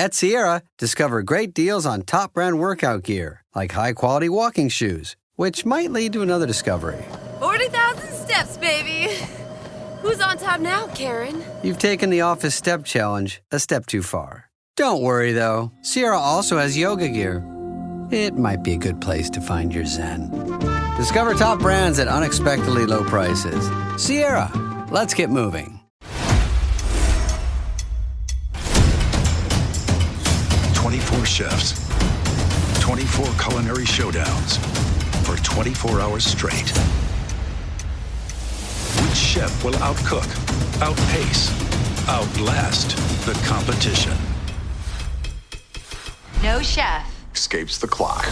At Sierra, discover great deals on top brand workout gear, like high-quality walking shoes, which might lead to another discovery. 40,000 steps, baby. Who's on top now, Karen? You've taken the office step challenge a step too far. Don't worry, though. Sierra also has yoga gear. It might be a good place to find your zen. Discover top brands at unexpectedly low prices. Sierra, let's get moving. 24 chefs, 24 culinary showdowns for 24 hours straight. Which chef will outcook, outpace, outlast the competition? No chef Escapes the clock.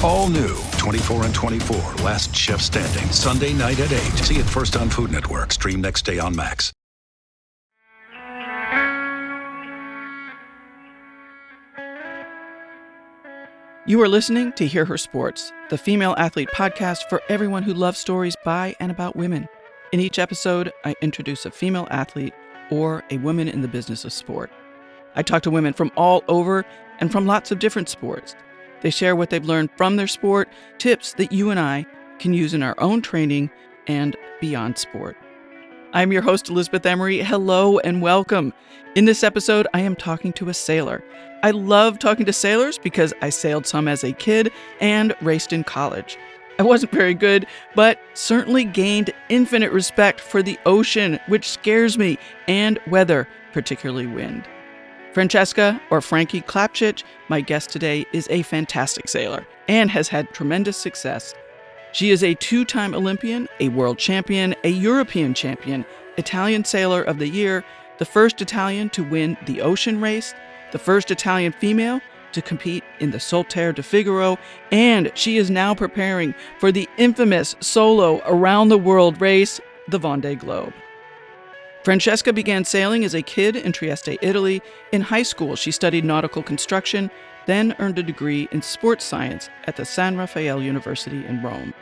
All new 24 and 24 Last Chef Standing, Sunday night at 8. See it first on Food Network. Stream next day on Max. You are listening to Hear Her Sports, the female athlete podcast for everyone who loves stories by and about women. In each episode, I introduce a female athlete or a woman in the business of sport. I talk to women from all over and from lots of different sports. They share what they've learned from their sport, tips that you and I can use in our own training and beyond sport. I'm your host, Elizabeth Emery. Hello and welcome. In this episode, I am talking to a sailor. I love talking to sailors because I sailed some as a kid and raced in college. I wasn't very good, but certainly gained infinite respect for the ocean, which scares me, and weather, particularly wind. Francesca, or Frankie Clapcich, my guest today, is a fantastic sailor and has had tremendous success. She is a two-time Olympian, a world champion, a European champion, Italian Sailor of the Year, the first Italian to win the ocean race, the first Italian female to compete in the Solitaire de Figaro, and she is now preparing for the infamous solo around-the-world race, the Vendee Globe. Francesca began sailing as a kid in Trieste, Italy. In high school, she studied nautical construction, then earned a degree in sports science at the San Raffaele University in Rome.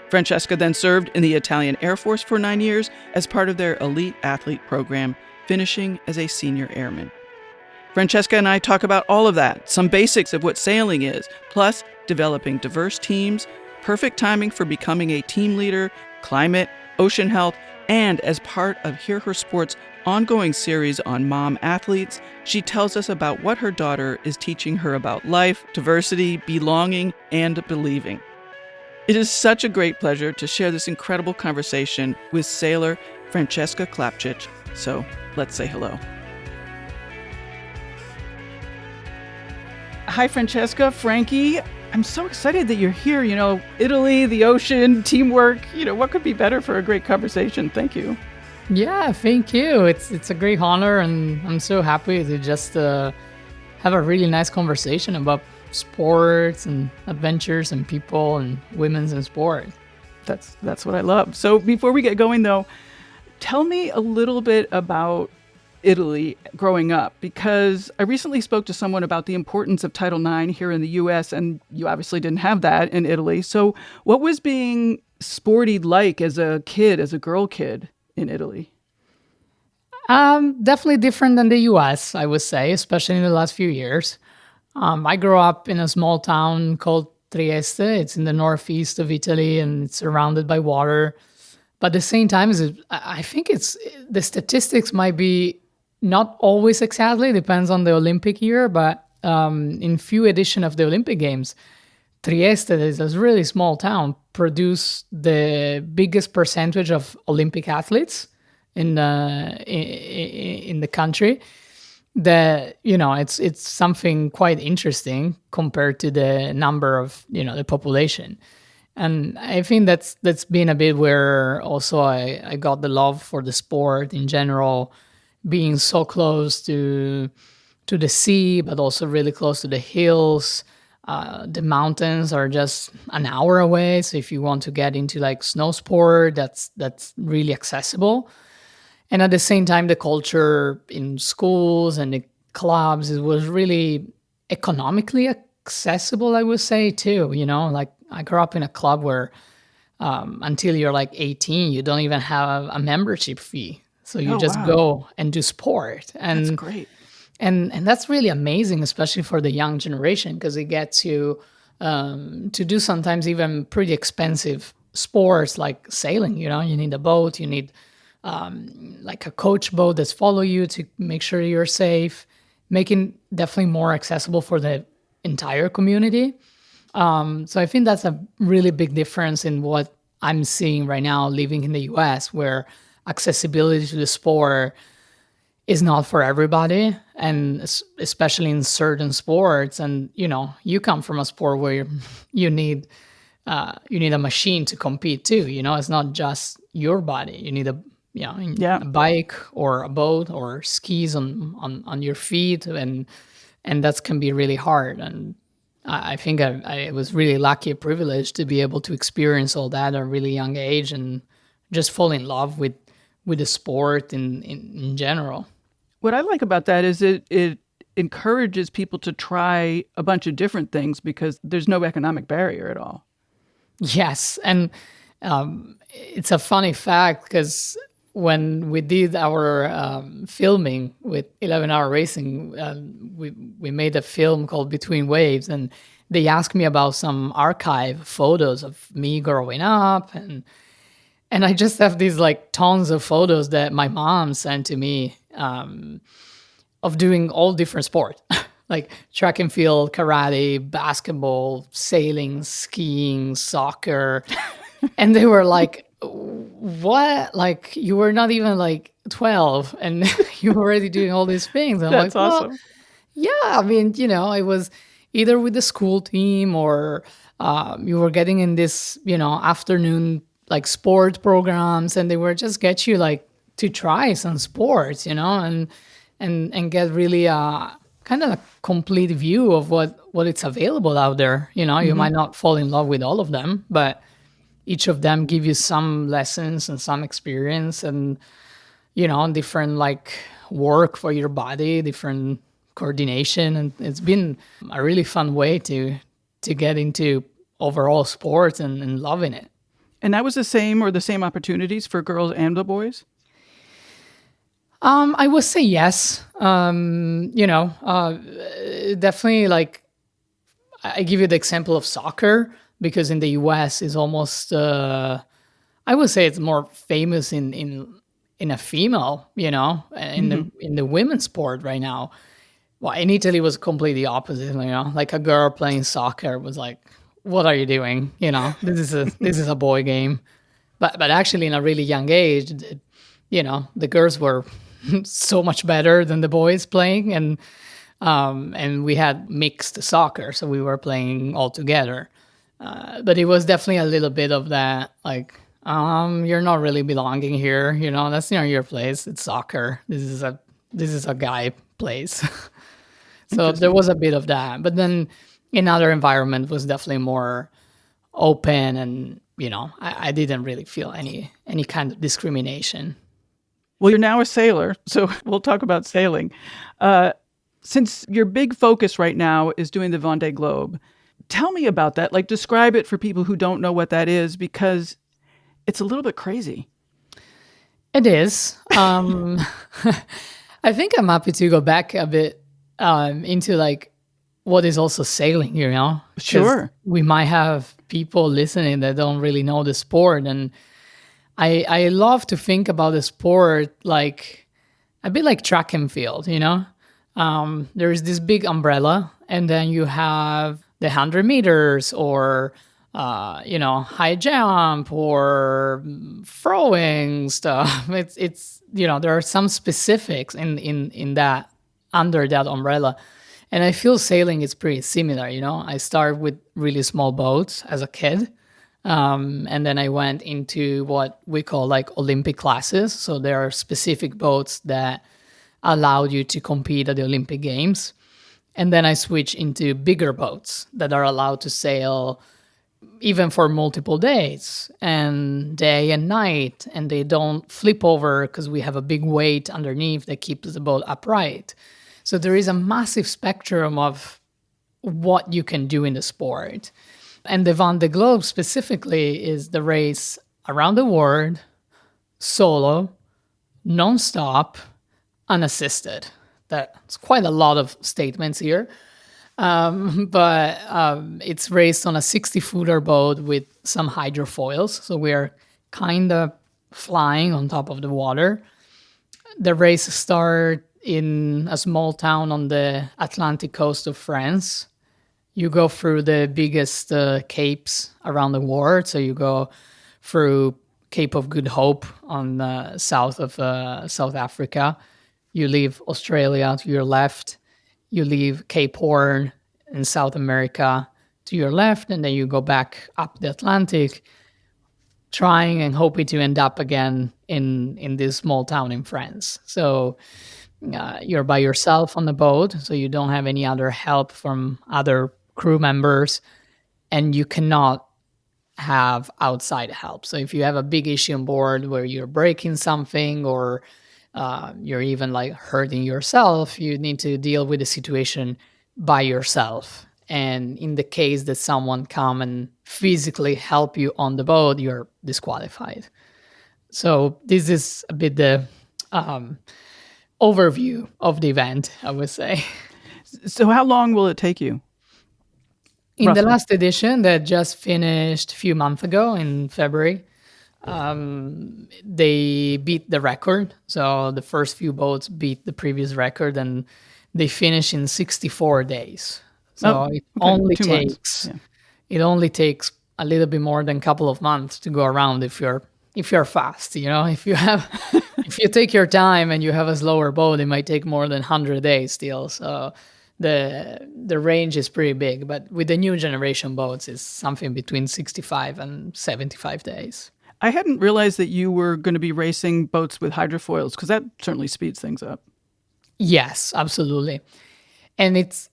Francesca then served in the Italian Air Force for 9 years as part of their elite athlete program, finishing as a senior airman. Francesca and I talk about all of that, some basics of what sailing is, plus developing diverse teams, perfect timing for becoming a team leader, climate, ocean health, and as part of Hear Her Sports' ongoing series on mom athletes, she tells us about what her daughter is teaching her about life, diversity, belonging, and believing. It is such a great pleasure to share this incredible conversation with sailor Francesca Clapcich. So let's say hello. Hi, Francesca, Frankie. I'm so excited that you're here. You know, Italy, the ocean, teamwork. You know, what could be better for a great conversation? Thank you. Yeah, thank you. It's a great honor, and I'm so happy to just have a really nice conversation about sports and adventures and people and women's in sport. That's what I love. So before we get going, though, tell me a little bit about Italy growing up, because I recently spoke to someone about the importance of Title IX here in the U.S., and you obviously didn't have that in Italy. So what was being sporty like as a kid, as a girl kid in Italy? Definitely different than the U.S., I would say, especially in the last few years. I grew up in a small town called Trieste. It's in the northeast of Italy, and it's surrounded by water. But at the same time, I think the statistics might be not always exactly, depends on the Olympic year, but in few editions of the Olympic Games, Trieste, is a really small town, produced the biggest percentage of Olympic athletes in the country. It's something quite interesting compared to the number of the population. And I think that's been a bit where also I got the love for the sport in general, being so close to the sea, but also really close to the hills. The mountains are just an hour away, so if you want to get into like snow sport, that's really accessible. And at the same time, the culture in schools and the clubs, it was really economically accessible, I would say, too. Like I grew up in a club where until you're like 18, you don't even have a membership fee. So you just go and do sport. And that's great. And that's really amazing, especially for the young generation, because they get to do sometimes even pretty expensive sports like sailing. You need a boat, you need like a coach boat that's follow you to make sure you're safe, making definitely more accessible for the entire community. So I think that's a really big difference in what I'm seeing right now living in the US, where accessibility to the sport is not for everybody, and especially in certain sports. And you come from a sport where you need a machine to compete too. It's not just your body. You need a bike or a boat or skis on your feet, and that can be really hard. And I think I was really lucky, privileged to be able to experience all that at a really young age and just fall in love with the sport in general. What I like about that is it encourages people to try a bunch of different things because there's no economic barrier at all. Yes, and it's a funny fact because when we did our filming with 11 Hour Racing, we made a film called Between Waves, and they asked me about some archive photos of me growing up, and I just have these like tons of photos that my mom sent to me of doing all different sports, like track and field, karate, basketball, sailing, skiing, soccer. And they were like, what? Like, you were not even like 12 and you were already doing all these things. And I'm That's like, awesome. well, yeah, I mean, I was either with the school team or you were getting in this, afternoon like sport programs, and they were just get you like to try some sports, and get really kind of a complete view of what it's available out there. You might not fall in love with all of them, but each of them give you some lessons and some experience and, different like work for your body, different coordination. And it's been a really fun way to get into overall sports and loving it. And that was the same opportunities for girls and the boys? I would say yes. Definitely like I give you the example of soccer because in the US is almost I would say it's more famous in a female, in the women's sport right now. Well, in Italy it was completely opposite, like a girl playing soccer was like, what are you doing? This is a boy game. But actually in a really young age, the girls were so much better than the boys playing, and we had mixed soccer, so we were playing all together. But it was definitely a little bit of that, like, you're not really belonging here. That's not your place. It's soccer. This is a guy place. So there was a bit of that. But then in other environment was definitely more open, and I didn't really feel any kind of discrimination. Well, you're now a sailor, so we'll talk about sailing. Since your big focus right now is doing the Vendee Globe, tell me about that. Like, describe it for people who don't know what that is, because it's a little bit crazy. It is. I think I'm happy to go back a bit into like what is also sailing, 'Cause Sure. we might have people listening that don't really know the sport, and I love to think about the sport like a bit like track and field, There is this big umbrella, and then you have the 100 meters or, high jump or throwing stuff. It's there are some specifics in that, under that umbrella. And I feel sailing is pretty similar, I started with really small boats as a kid. And then I went into what we call like Olympic classes. So there are specific boats that allow you to compete at the Olympic Games. And then I switched into bigger boats that are allowed to sail even for multiple days and day and night. And they don't flip over because we have a big weight underneath that keeps the boat upright. So there is a massive spectrum of what you can do in the sport. And the Vendee Globe specifically is the race around the world, solo, non-stop, unassisted. That's quite a lot of statements here. But it's raced on a 60-footer boat with some hydrofoils. So we're kind of flying on top of the water. The race starts in a small town on the Atlantic coast of France. You go through the biggest capes around the world. So you go through Cape of Good Hope on the south of South Africa. You leave Australia to your left. You leave Cape Horn in South America to your left, and then you go back up the Atlantic, trying and hoping to end up again in this small town in France. So you're by yourself on the boat, so you don't have any other help from other crew members, and you cannot have outside help. So if you have a big issue on board where you're breaking something or you're even like hurting yourself, you need to deal with the situation by yourself. And in the case that someone come and physically help you on the boat, you're disqualified. So this is a bit the overview of the event, I would say. So how long will it take you? In Roughly. the last edition that just finished a few months ago in February, they beat the record. So the first few boats beat the previous record, and they finished in 64 days. So it only 2 months. takes Yeah. it only takes a little bit more than a couple of months to go around if you're fast. If you take your time and you have a slower boat, it might take more than 100 days still. So the range is pretty big, but with the new generation boats, it's something between 65 and 75 days. I hadn't realized that you were going to be racing boats with hydrofoils, because that certainly speeds things up. Yes, absolutely. And it's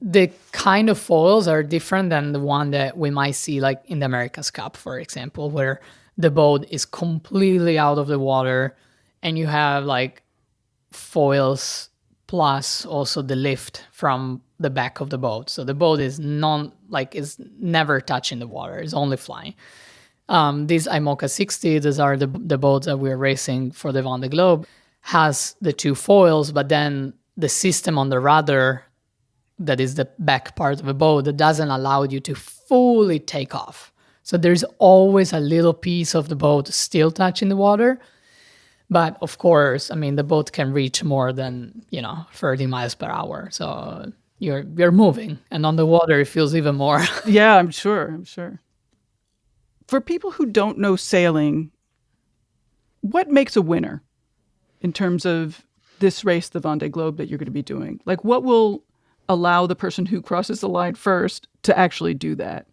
the kind of foils are different than the one that we might see like in the America's Cup, for example, where the boat is completely out of the water and you have like foils plus also the lift from the back of the boat. So the boat is is never touching the water. It's only flying. These IMOCA 60, these are the boats that we're racing for the Vendee Globe, has the two foils, but then the system on the rudder, that is the back part of the boat, that doesn't allow you to fully take off. So there's always a little piece of the boat still touching the water. But of course, I mean, the boat can reach more than, 30 miles per hour. So you're moving, and on the water, it feels even more. Yeah, I'm sure. For people who don't know sailing, what makes a winner in terms of this race, the Vendee Globe, that you're going to be doing? Like, what will allow the person who crosses the line first to actually do that?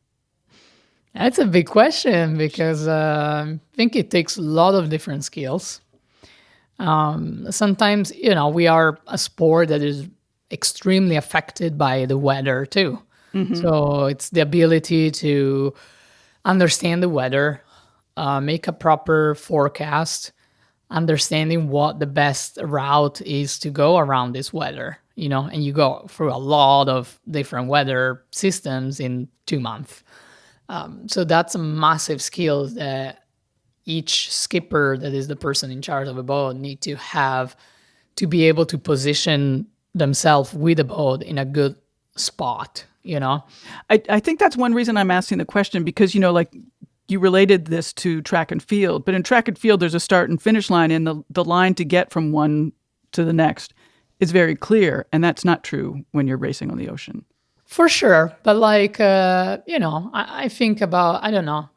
That's a big question because I think it takes a lot of different skills. Sometimes, we are a sport that is extremely affected by the weather too. Mm-hmm. So it's the ability to understand the weather, make a proper forecast, understanding what the best route is to go around this weather, and you go through a lot of different weather systems in 2 months. So that's a massive skill that each skipper, that is the person in charge of a boat, need to have to be able to position themselves with a boat in a good spot, I think that's one reason I'm asking the question, because, you related this to track and field, but in track and field, there's a start and finish line, and the line to get from one to the next is very clear. And that's not true when you're racing on the ocean. For sure. But I think about, I don't know,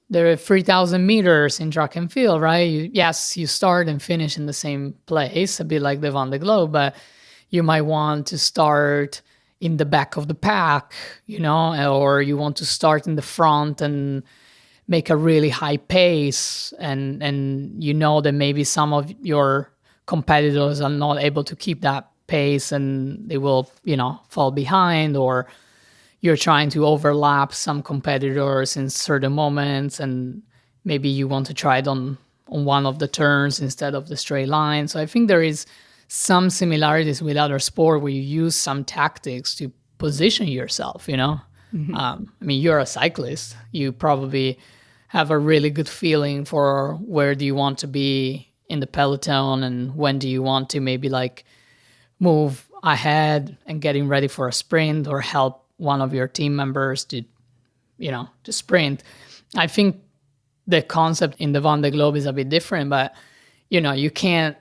there are 3,000 meters in track and field, right? Yes, you start and finish in the same place, a bit like the Vendee Globe, but you might want to start in the back of the pack, or you want to start in the front and make a really high pace, and that maybe some of your competitors are not able to keep that pace and they will, fall behind, or you're trying to overlap some competitors in certain moments and maybe you want to try it on one of the turns instead of the straight line. So I think there is some similarities with other sport where you use some tactics to position yourself, Mm-hmm. You're a cyclist. You probably have a really good feeling for where do you want to be in the peloton and when do you want to maybe move ahead and getting ready for a sprint or help one of your team members to sprint. I think the concept in the Vendee Globe is a bit different, but you can't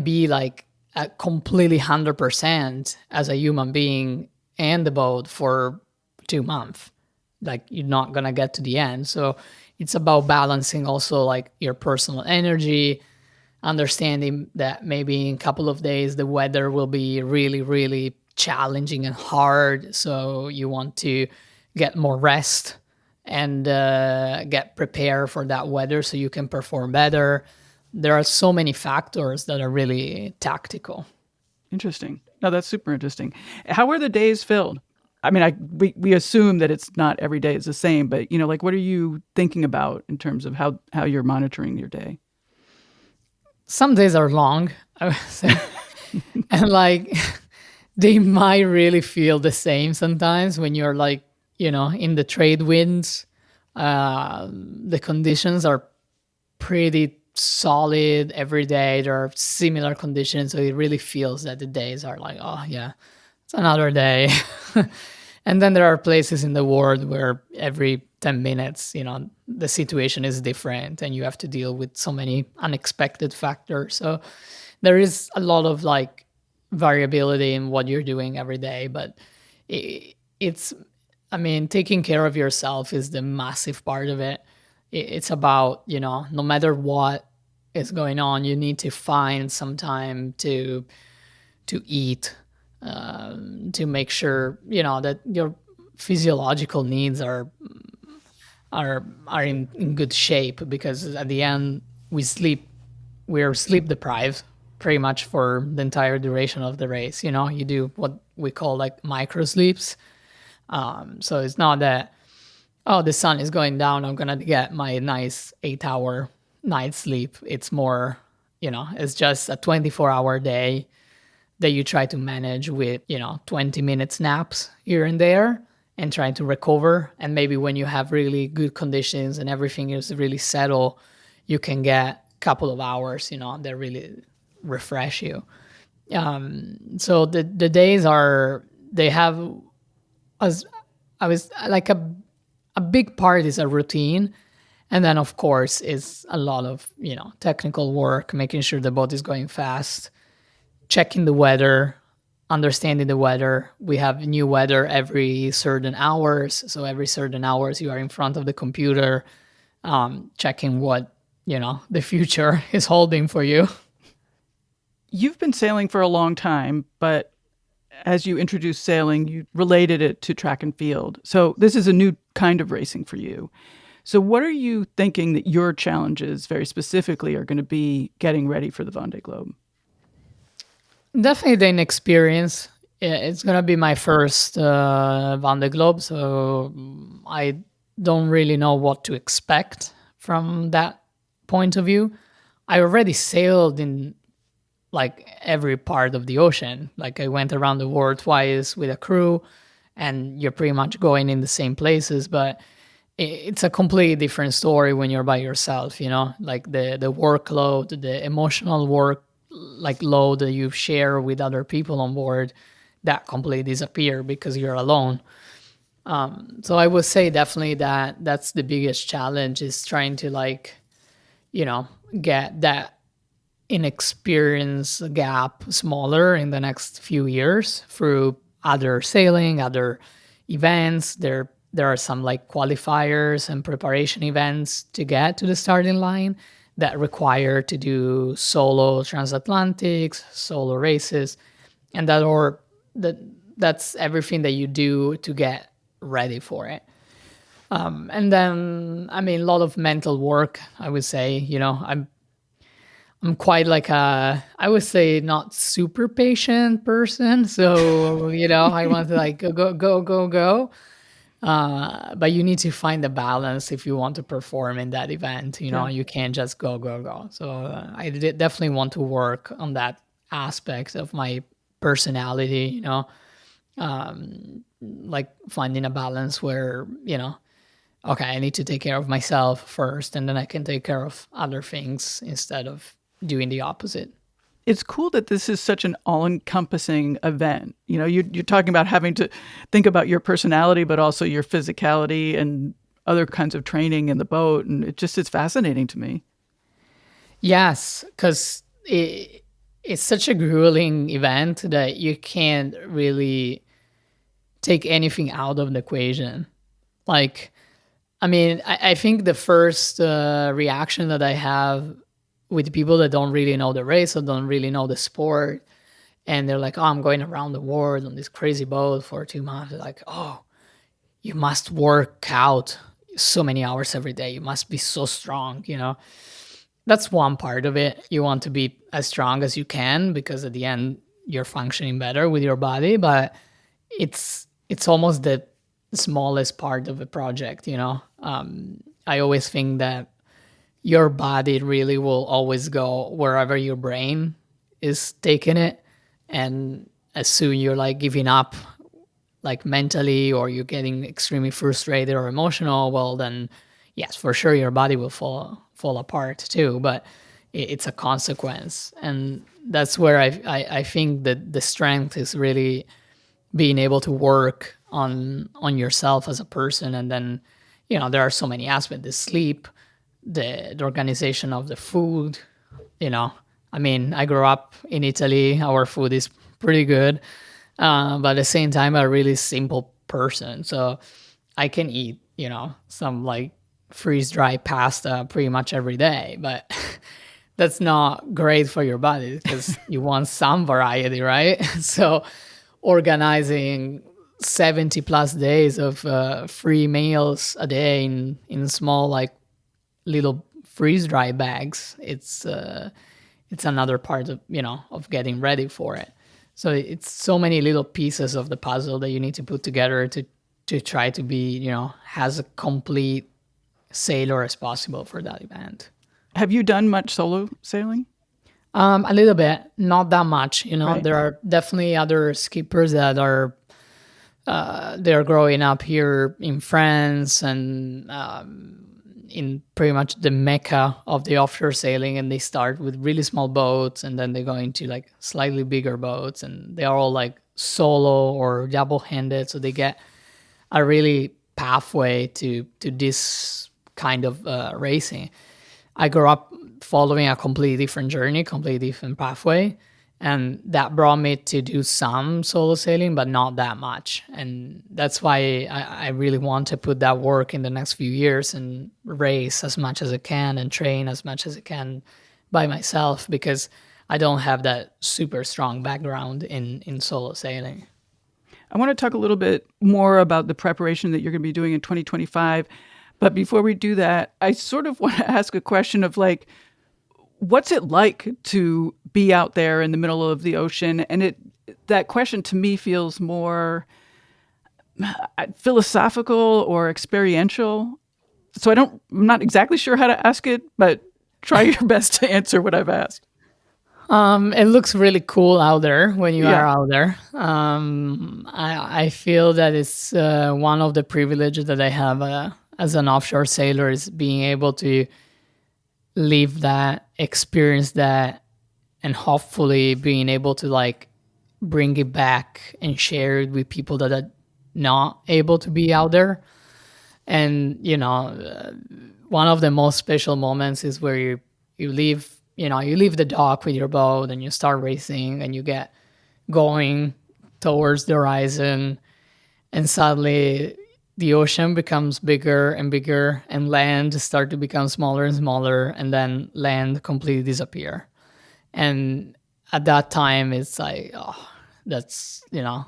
be like a completely 100% as a human being and the boat for 2 months. Like you're not gonna get to the end. So it's about balancing also like your personal energy, understanding that maybe in a couple of days the weather will be really, really challenging and hard. So you want to get more rest and get prepared for that weather so you can perform better. There are so many factors that are really tactical. Interesting. No, that's super interesting. How are the days filled? I mean, we assume that it's not every day is the same, but like what are you thinking about in terms of how you're monitoring your day? Some days are long, I would say. And like they might really feel the same sometimes when you're like, in the trade winds. The conditions are pretty solid every day. There are similar conditions, so it really feels that the days are like, oh yeah, it's another day. And then there are places in the world where every 10 minutes, the situation is different and you have to deal with so many unexpected factors. So there is a lot of like variability in what you're doing every day, but taking care of yourself is the massive part of it. It's about, no matter what is going on, you need to find some time to eat, to make sure, that your physiological needs are in good shape, because at the end we're sleep deprived pretty much for the entire duration of the race. You do what we call like micro sleeps. So it's not that, oh, the sun is going down, I'm gonna get my nice 8-hour night sleep. It's more, it's just a 24-hour day that you try to manage with, 20 minutes naps here and there and trying to recover. And maybe when you have really good conditions and everything is really settled, you can get a couple of hours, that really refresh you. So the days they have, as I was like a big part is a routine. And then of course is a lot of, technical work, making sure the boat is going fast, checking the weather, understanding the weather. We have new weather every certain hours. So every certain hours you are in front of the computer, checking what, the future is holding for you. You've been sailing for a long time, but as you introduced sailing, you related it to track and field. So this is a new kind of racing for you. So what are you thinking that your challenges very specifically are going to be getting ready for the Vendee Globe? Definitely the inexperience. It's going to be my first Vendee Globe, so I don't really know what to expect from that point of view. I already sailed in like every part of the ocean. Like I went around the world twice with a crew, and you're pretty much going in the same places, but it's a completely different story when you're by yourself, like the workload, the emotional work like load that you share with other people on board, that completely disappear because you're alone. So I would say definitely that's the biggest challenge, is trying to like, get that inexperience gap smaller in the next few years through other sailing, other events. There are some like qualifiers and preparation events to get to the starting line that require to do solo transatlantics, solo races, and that's everything that you do to get ready for it. And then, a lot of mental work, I would say. I'm quite like I would say not super patient person. So, I want to like go. But you need to find a balance if you want to perform in that event. You can't just go. So I definitely want to work on that aspect of my personality, like finding a balance where, okay, I need to take care of myself first, and then I can take care of other things instead of doing the opposite. It's cool that this is such an all-encompassing event. You know, you're talking about having to think about your personality, but also your physicality and other kinds of training in the boat. And it's fascinating to me. Yes, because it's such a grueling event that you can't really take anything out of the equation. Like, I mean, I think the first reaction that I have with people that don't really know the race or don't really know the sport, and they're like, oh, I'm going around the world on this crazy boat for 2 months. They're like, oh, you must work out so many hours every day. You must be so strong, you know? That's one part of it. You want to be as strong as you can because at the end you're functioning better with your body, but it's almost the smallest part of a project, you know? I always think that your body really will always go wherever your brain is taking it. And as soon you're like giving up, like mentally, or you're getting extremely frustrated or emotional, well, then yes, for sure your body will fall apart too. But it's a consequence, and that's where I think that the strength is really being able to work on yourself as a person. And then, you know, there are so many aspects: the sleep, the organization of the food. You know, I mean, I grew up in Italy. Our food is pretty good, but at the same time, I'm a really simple person. So I can eat, you know, some like freeze dry pasta pretty much every day, but that's not great for your body because you want some variety, right? So organizing 70 plus days of free meals a day in small like little freeze dry bags, it's another part of, you know, of getting ready for it. So it's so many little pieces of the puzzle that you need to put together to try to be, you know, as a complete sailor as possible for that event. Have you done much solo sailing? A little bit, not that much. You know, Right. there are definitely other skippers that are they're growing up here in France and in pretty much the mecca of the offshore sailing, and they start with really small boats and then they go into like slightly bigger boats, and they are all like solo or double-handed, so they get a really pathway to this kind of racing. I grew up following a completely different journey, completely different pathway, and that brought me to do some solo sailing, but not that much. And that's why I really want to put that work in the next few years and race as much as I can and train as much as I can by myself, because I don't have that super strong background in solo sailing. I want to talk a little bit more about the preparation that you're going to be doing in 2025. But before we do that, I sort of want to ask a question of like, what's it like to be out there in the middle of the ocean? And that question to me feels more philosophical or experiential. So I'm not exactly sure how to ask it, but try your best to answer what I've asked. It looks really cool out there when you Yeah. are out there. I feel that it's one of the privileges that I have as an offshore sailor is being able to live that, experience that, and hopefully being able to like bring it back and share it with people that are not able to be out there. And you know, one of the most special moments is where you leave, you know, you leave the dock with your boat and you start racing and you get going towards the horizon, and suddenly the ocean becomes bigger and bigger and land start to become smaller and smaller, and then land completely disappear. And at that time it's like, oh, that's, you know,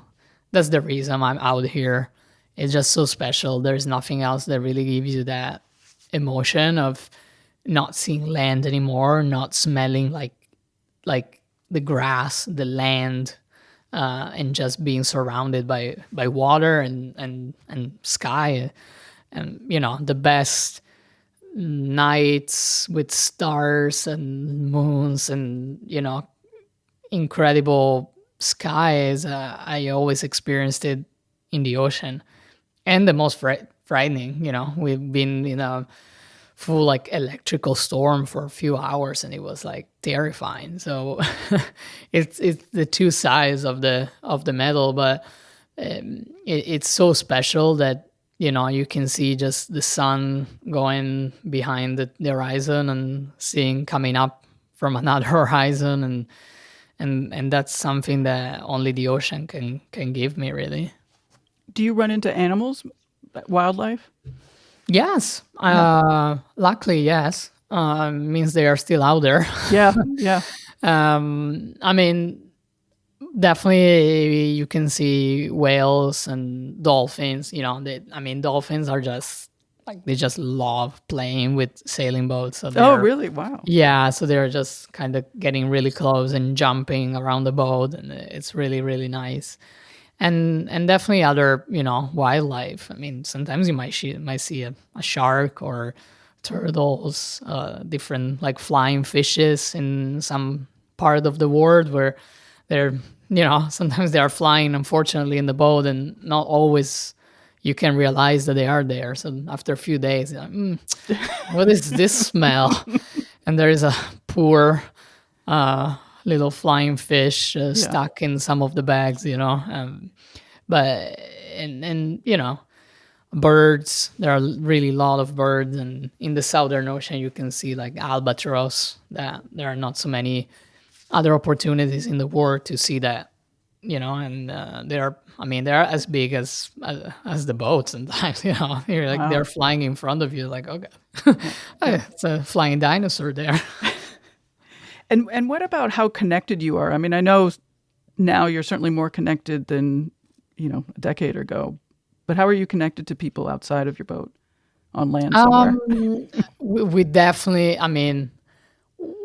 that's the reason I'm out here. It's just so special. There's nothing else that really gives you that emotion of not seeing land anymore, not smelling like the grass, the land, and just being surrounded by water and sky, and you know, the best nights with stars and moons and, you know, incredible skies. I always experienced it in the ocean. And the most frightening, you know, we've been in a full like electrical storm for a few hours, and it was like terrifying. So it's the two sides of the medal, but it's so special that you can see just the sun going behind the horizon and seeing coming up from another horizon, and that's something that only the ocean can give me, really. Do you run into animals, wildlife? Yes. Luckily, yes. Means they are still out there. Yeah, yeah. I mean, definitely you can see whales and dolphins. Dolphins are just like, they just love playing with sailing boats. So Oh, really? Wow. yeah, so they're just kind of getting really close and jumping around the boat, and it's really, really nice. And definitely other, wildlife. I mean, sometimes you might see a shark or turtles, different like flying fishes in some part of the world where they're, sometimes they are flying, unfortunately, in the boat, and not always you can realize that they are there. So after a few days, you're like, what is this smell? And there is a poor little flying fish stuck in some of the bags, but birds, there are really a lot of birds, and in the Southern Ocean you can see like albatross, that there are not so many other opportunities in the world to see that, and they're as big as the boat sometimes. You're like, Wow. they're flying in front of you, like, okay. It's a flying dinosaur there. And what about how connected you are? I mean, I know now you're certainly more connected than, a decade ago, but how are you connected to people outside of your boat on land somewhere? We definitely,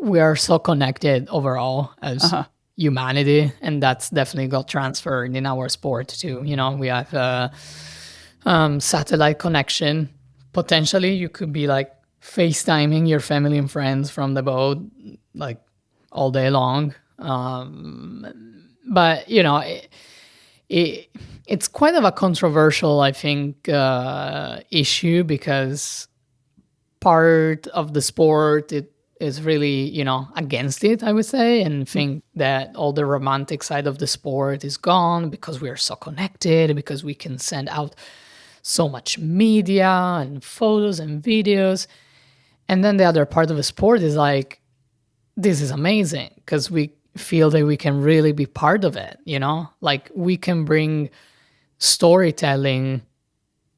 we are so connected overall as humanity, and that's definitely got transferred in our sport too. We have satellite connection. Potentially, you could be like FaceTiming your family and friends from the boat, like all day long. But it's quite of a controversial, I think, issue, because part of the sport it is really against it, I would say, and think that all the romantic side of the sport is gone because we are so connected, because we can send out so much media and photos and videos. And then the other part of the sport is like, this is amazing because we feel that we can really be part of it, like we can bring storytelling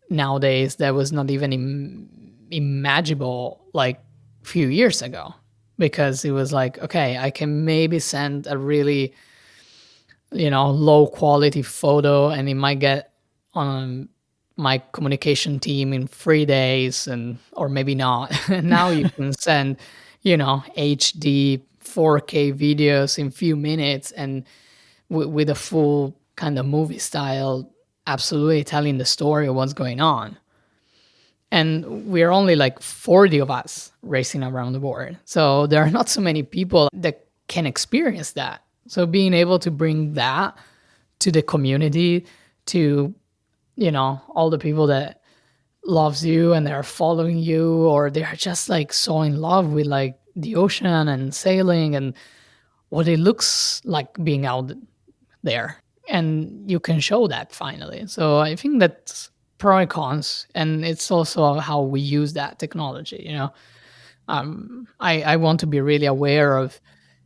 nowadays that was not even imaginable like a few years ago, because it was like, okay, I can maybe send a really low quality photo and it might get on my communication team in 3 days, or maybe not. And now you can send HD 4K videos in few minutes, and with a full kind of movie style, absolutely telling the story of what's going on. And we're only like 40 of us racing around the board, so there are not so many people that can experience that. So being able to bring that to the community, to all the people that loves you and they're following you, or they're just like so in love with like the ocean and sailing and what it looks like being out there, and you can show that finally. So I think that's pro and cons, and it's also how we use that technology. I want to be really aware of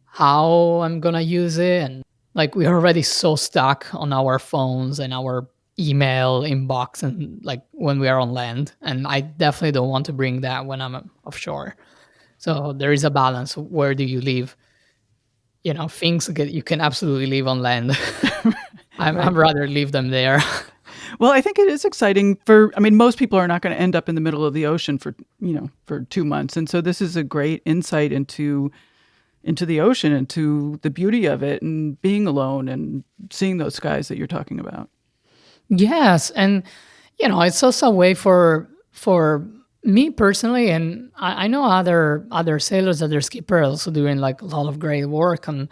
how I'm gonna use it, and like we're already so stuck on our phones and our email inbox, and like when we are on land, and I definitely don't want to bring that when I'm offshore. So there is a balance. Where do you leave? Things you can absolutely leave on land. I'd rather leave them there. Well, I think it is exciting most people are not going to end up in the middle of the ocean for 2 months. And so this is a great insight into the ocean, into the beauty of it, and being alone and seeing those skies that you're talking about. Yes. And, it's also a way for me personally, and I know other sailors, other skippers also doing like a lot of great work on,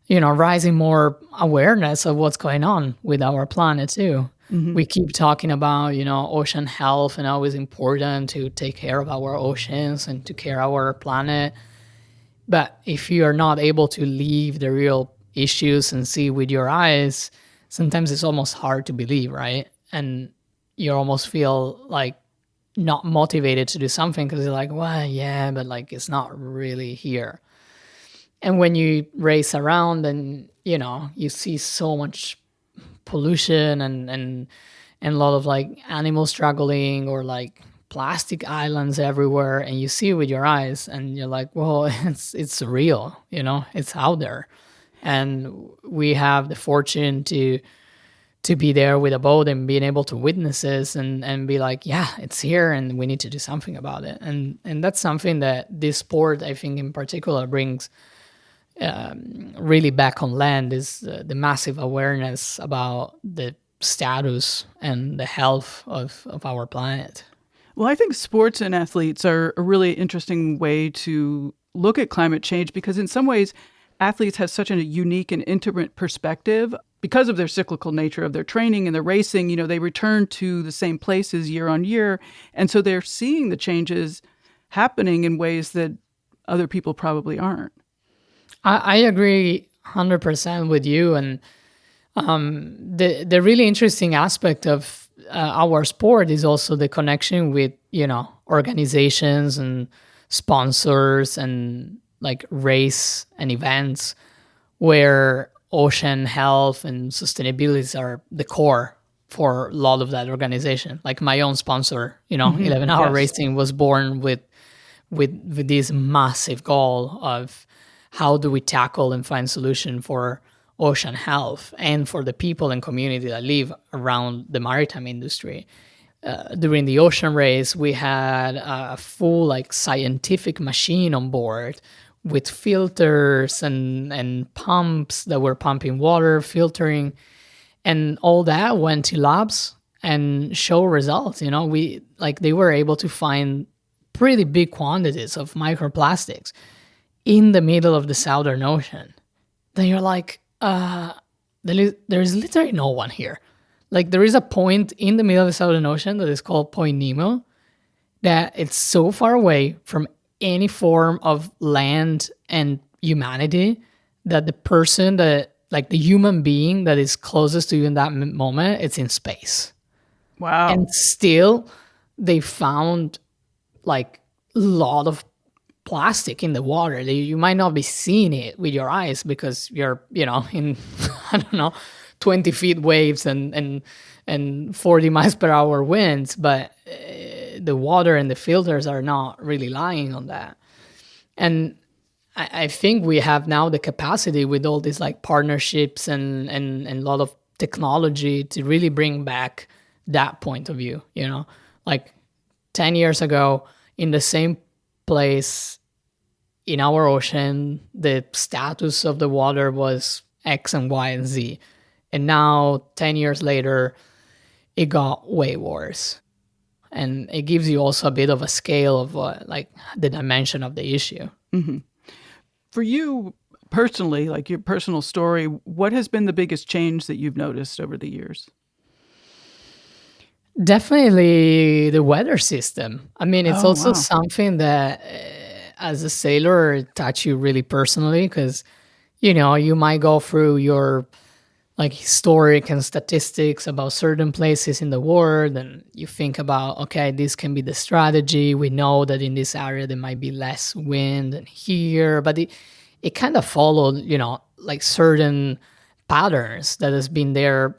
raising more awareness of what's going on with our planet too. We keep talking about, ocean health and how it's important to take care of our oceans and to care our planet. But if you are not able to leave the real issues and see with your eyes, sometimes it's almost hard to believe, right? And you almost feel like not motivated to do something because you're like, well, yeah, but like it's not really here. And when you race around and, you see so much pollution and a lot of like animals struggling or like plastic islands everywhere, and you see it with your eyes and you're like, well, it's real, it's out there. And we have the fortune to be there with a boat and being able to witness this and be like, yeah, it's here and we need to do something about it. And that's something that this sport, I think in particular, brings really back on land, is the massive awareness about the status and the health of our planet. Well, I think sports and athletes are a really interesting way to look at climate change because in some ways, athletes have such a unique and intimate perspective because of their cyclical nature of their training and their racing. They return to the same places year on year. And so they're seeing the changes happening in ways that other people probably aren't. I agree 100% with you. And the really interesting aspect of our sport is also the connection with, organizations and sponsors and like race and events where ocean health and sustainability are the core for a lot of that organization. Like my own sponsor, 11 Hour Yes. Racing was born with this massive goal of how do we tackle and find solution for ocean health and for the people and community that live around the maritime industry. During the ocean race, we had a full like scientific machine on board with filters and pumps that were pumping water, filtering, and all that went to labs and show results. They were able to find pretty big quantities of microplastics in the middle of the Southern Ocean. Then you're like, there is literally no one here. Like there is a point in the middle of the Southern Ocean that is called Point Nemo that it's so far away from any form of land and humanity that the person that, like the human being that is closest to you in that moment, it's in space. Wow. And still they found like a lot of plastic in the water. You might not be seeing it with your eyes because you're, in, I don't know, 20 feet waves and 40 miles per hour winds, but the water and the filters are not really lying on that. And I think we have now the capacity with all these like partnerships and a lot of technology to really bring back that point of view, like 10 years ago in the same place in our ocean, the status of the water was X and Y and Z. And now 10 years later, it got way worse. And it gives you also a bit of a scale of like the dimension of the issue. Mm-hmm. For you personally, like your personal story, what has been the biggest change that you've noticed over the years? Definitely the weather system. I mean, it's also wow. something that as a sailor, touch you really personally because, you might go through your like historic and statistics about certain places in the world and you think about, okay, this can be the strategy. We know that in this area there might be less wind than here, but it kind of followed, like certain patterns that has been there,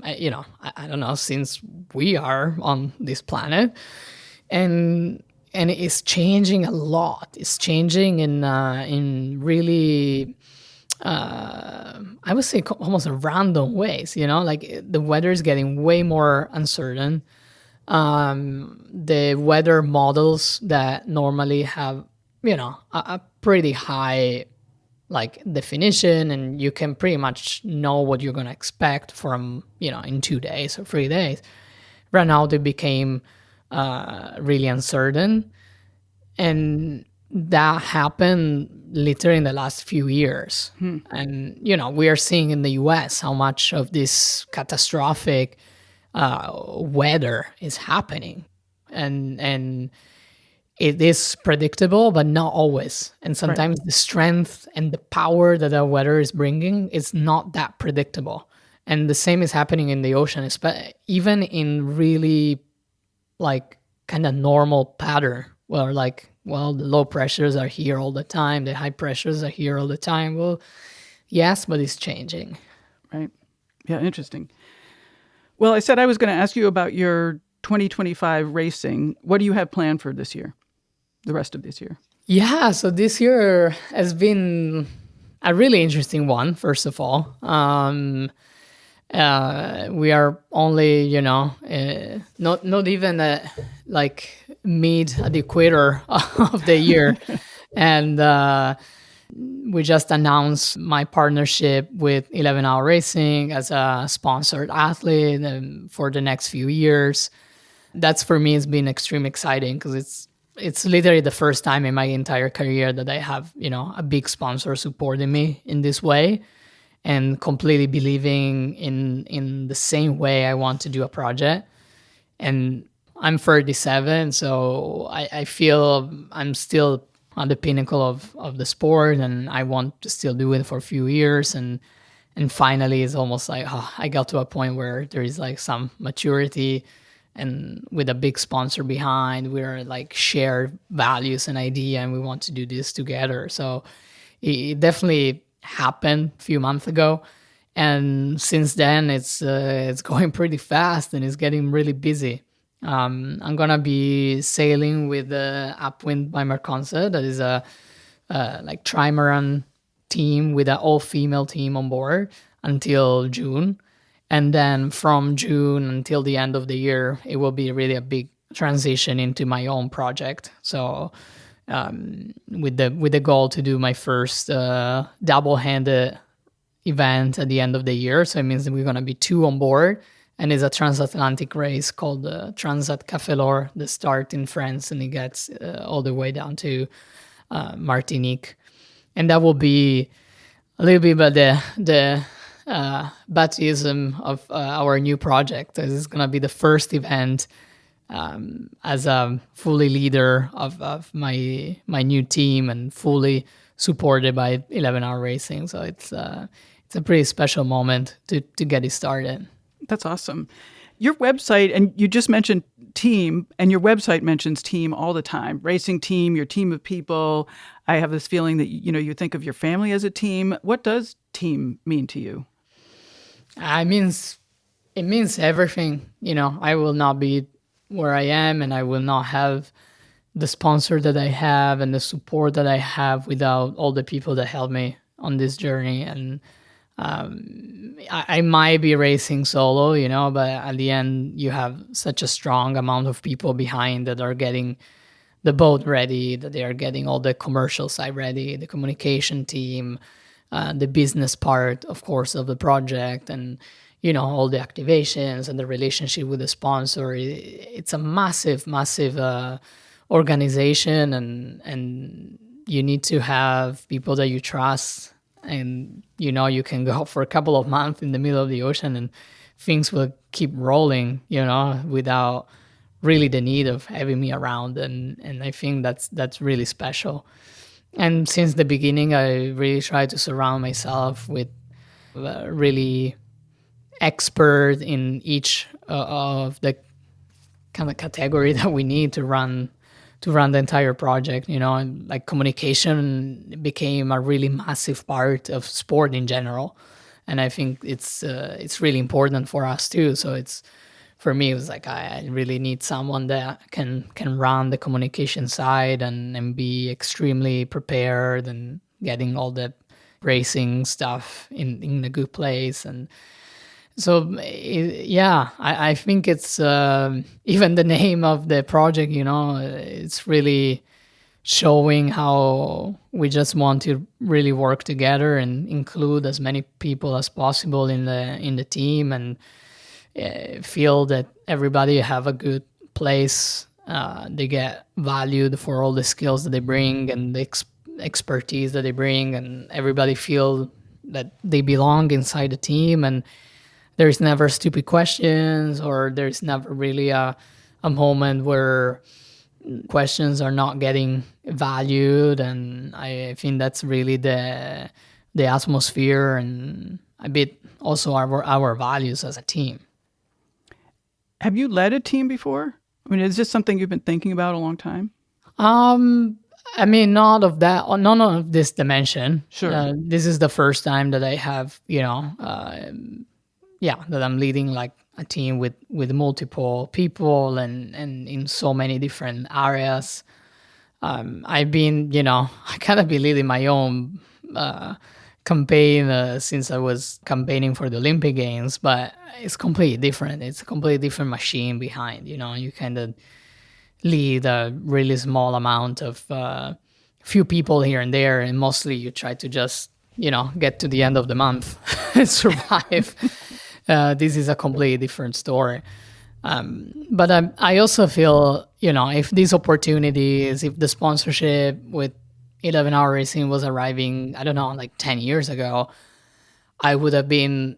I don't know, since we are on this planet. And it's changing a lot. It's changing in really I would say almost random ways, like the weather is getting way more uncertain. The weather models that normally have, a pretty high like definition and you can pretty much know what you're going to expect from, in 2 days or 3 days. Right now they became really uncertain. And that happened literally in the last few years. And, we are seeing in the US how much of this catastrophic weather is happening. And it is predictable, but not always. And sometimes the strength and the power that the weather is bringing is not that predictable. And the same is happening in the ocean, even in really kind of normal pattern where the low pressures are here all the time, the high pressures are here all the time. Well, yes, but it's changing. Right. Yeah, interesting. Well, I said I was going to ask you about your 2025 racing. What do you have planned for this year, the rest of this year? Yeah, so this year has been a really interesting one, first of all. We are only, not even mid at the equator of the year. And we just announced my partnership with 11 Hour Racing as a sponsored athlete for the next few years. That's for me has been extremely exciting because it's literally the first time in my entire career that I have, a big sponsor supporting me in this way and completely believing in the same way I want to do a project. And I'm 37, so I feel I'm still on the pinnacle of the sport, and I want to still do it for a few years. And finally, it's almost like I got to a point where there is some maturity, and with a big sponsor behind, we're shared values and idea, and we want to do this together. So it definitely happened a few months ago, and since then it's going pretty fast and it's getting really busy. I'm gonna be sailing with the Upwind by Merconsa. That is a trimaran team with an all-female team on board until June, and then from June until the end of the year, it will be really a big transition into my own project. So with the goal to do my first double-handed event at the end of the year. So it means that we're going to be 2 on board, and it's a transatlantic race called the Transat Café L'Or. The start in France, and it gets all the way down to Martinique. And that will be a little bit about the baptism of our new project. This is going to be the first event as a fully leader of my new team and fully supported by 11 Hour Racing. So it's a pretty special moment to get it started. That's awesome. Your website, and you just mentioned team, and your website mentions team all the time. Racing team, your team of people. I have this feeling that, you think of your family as a team. What does team mean to you? It means everything. I will not be where I am, and I will not have the sponsor that I have and the support that I have without all the people that help me on this journey. And I might be racing solo, but at the end you have such a strong amount of people behind that are getting the boat ready, that they are getting all the commercial side ready, the communication team, the business part, of course, of the project, and all the activations and the relationship with the sponsor. It's a massive organization, and you need to have people that you trust, and you can go for a couple of months in the middle of the ocean and things will keep rolling, without really the need of having me around. And I think that's really special. And since the beginning, I really try to surround myself with really expert in each of the kind of category that we need to run the entire project. And communication became a really massive part of sport in general, and I think it's really important for us too. So for me, it was I really need someone that can run the communication side and be extremely prepared and getting all the racing stuff in a good place. And so, I think it's even the name of the project, it's really showing how we just want to really work together and include as many people as possible in the team, and feel that everybody have a good place they get valued for all the skills that they bring and the expertise that they bring, and everybody feel that they belong inside the team, and there's never stupid questions, or there's never really a moment where questions are not getting valued. And I think that's really the atmosphere and a bit also our values as a team. Have you led a team before? I mean, is this something you've been thinking about a long time? I mean, none of this dimension. Sure. This is the first time that I have, that I'm leading like a team with multiple people and in so many different areas. I've been, I kind of been leading my own campaign since I was campaigning for the Olympic Games, but it's completely different. It's a completely different machine behind, you kind of lead a really small amount of few people here and there, and mostly you try to just, get to the end of the month and survive. This is a completely different story. But I also feel, if these opportunities, if the sponsorship with 11 Hour Racing was arriving, I don't know, like 10 years ago, I would have been,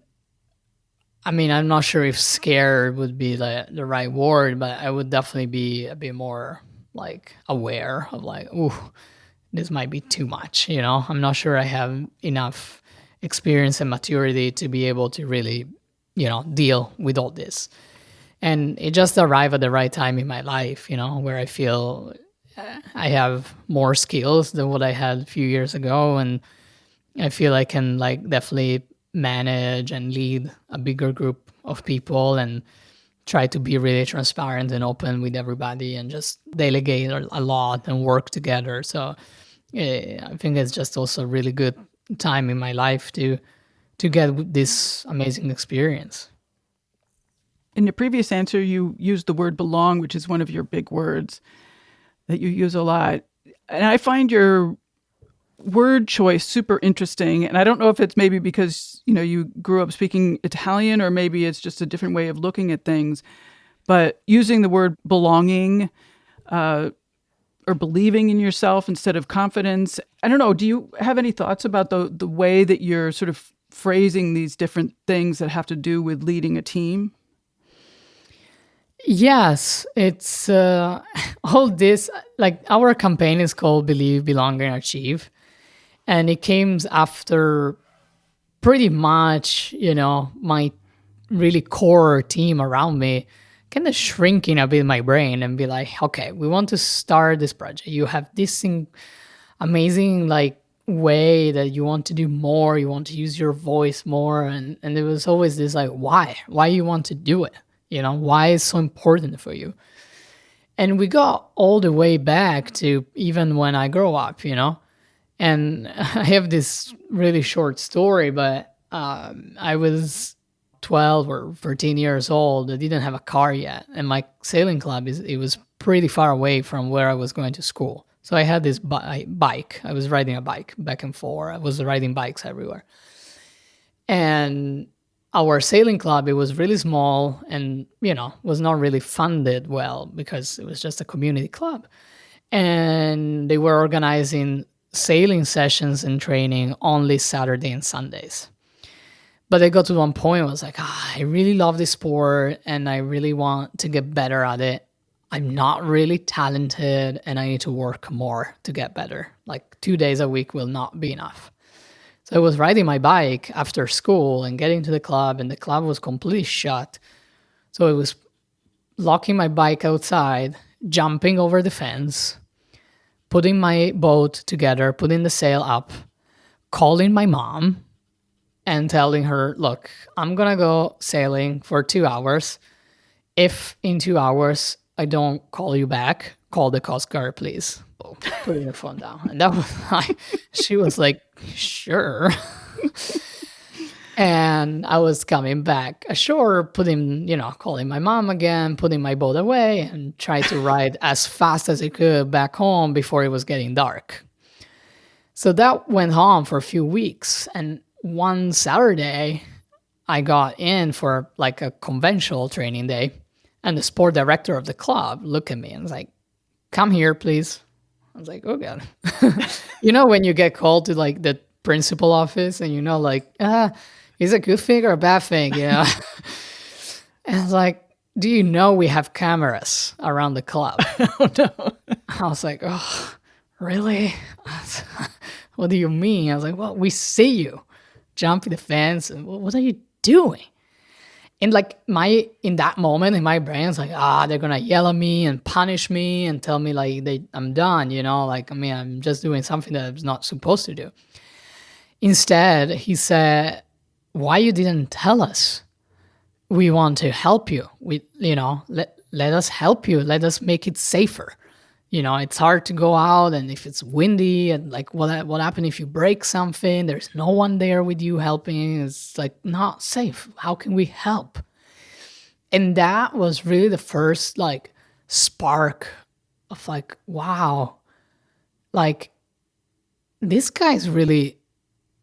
I'm not sure if scared would be the right word, but I would definitely be a bit more like aware of like, ooh, this might be too much, I'm not sure I have enough experience and maturity to be able to really, deal with all this. And it just arrived at the right time in my life, where I feel I have more skills than what I had a few years ago. And I feel I can like definitely manage and lead a bigger group of people and try to be really transparent and open with everybody and just delegate a lot and work together. So I think it's just also a really good time in my life to get this amazing experience. In your previous answer, you used the word belong, which is one of your big words that you use a lot. And I find your word choice super interesting. And I don't know if it's maybe because, you grew up speaking Italian, or maybe it's just a different way of looking at things. But using the word belonging or believing in yourself instead of confidence, I don't know. Do you have any thoughts about the way that you're sort of phrasing these different things that have to do with leading a team? Yes, it's all this, like our campaign is called Believe, Belong, and Achieve. And it came after pretty much, my really core team around me kind of shrinking a bit my brain and be like, okay, we want to start this project. You have this amazing like way that you want to do more, you want to use your voice more. And there was always this like, why you want to do it? Why is so important for you? And we got all the way back to even when I grow up, and I have this really short story, but I was 12 or 13 years old. I didn't have a car yet. And my sailing club, it was pretty far away from where I was going to school. So I had this bike. I was riding a bike back and forth. I was riding bikes everywhere. And our sailing club, it was really small and, was not really funded well because it was just a community club. And they were organizing sailing sessions and training only Saturday and Sundays. But I got to one point where I was like, I really love this sport and I really want to get better at it. I'm not really talented and I need to work more to get better. Like 2 days a week will not be enough. So I was riding my bike after school and getting to the club, and the club was completely shut. So I was locking my bike outside, jumping over the fence, putting my boat together, putting the sail up, calling my mom and telling her, look, I'm going to go sailing for 2 hours. If in 2 hours I don't call you back, call the Coast Guard, please. Putting the phone down. And that was like, she was like, sure. And I was coming back ashore, calling my mom again, putting my boat away and trying to ride as fast as I could back home before it was getting dark. So that went on for a few weeks. And one Saturday, I got in for like a conventional training day. And the sport director of the club looked at me and was like, come here, please. I was like, oh God. When you get called to like the principal office and is it a good thing or a bad thing, And I was like, do you know we have cameras around the club? Oh, no. I was like, oh, really? What do you mean? I was like, well, we see you jumping the fence. And what are you doing? And like in that moment in my brain, it's like, they're going to yell at me and punish me and tell me like I'm done, I'm just doing something that I was not supposed to do. Instead, he said, why you didn't tell us? We want to help you. Let us help you. Let us make it safer. It's hard to go out, and if it's windy, and like what happened if you break something? There's no one there with you helping. It's like not safe. How can we help? And that was really the first like spark of like, wow, like these guys really,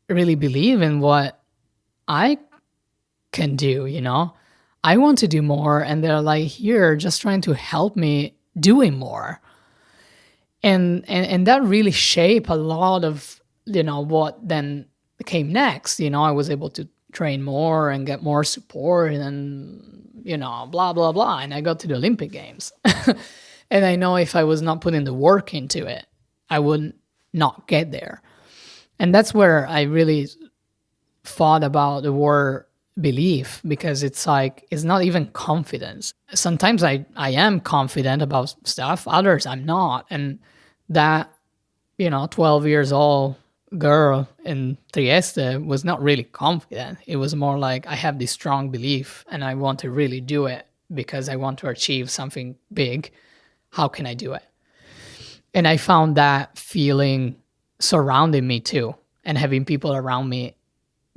really believe in what I can do, I want to do more, and they're like here just trying to help me doing more. And that really shaped a lot of, what then came next. I was able to train more and get more support and, blah, blah, blah. And I got to the Olympic Games. And I know if I was not putting the work into it, I would not get there. And that's where I really thought about the word belief, because it's like, it's not even confidence. Sometimes I am confident about stuff, others I'm not. And that, 12 years old girl in Trieste was not really confident. It was more like, I have this strong belief and I want to really do it because I want to achieve something big. How can I do it? And I found that feeling surrounding me too, and having people around me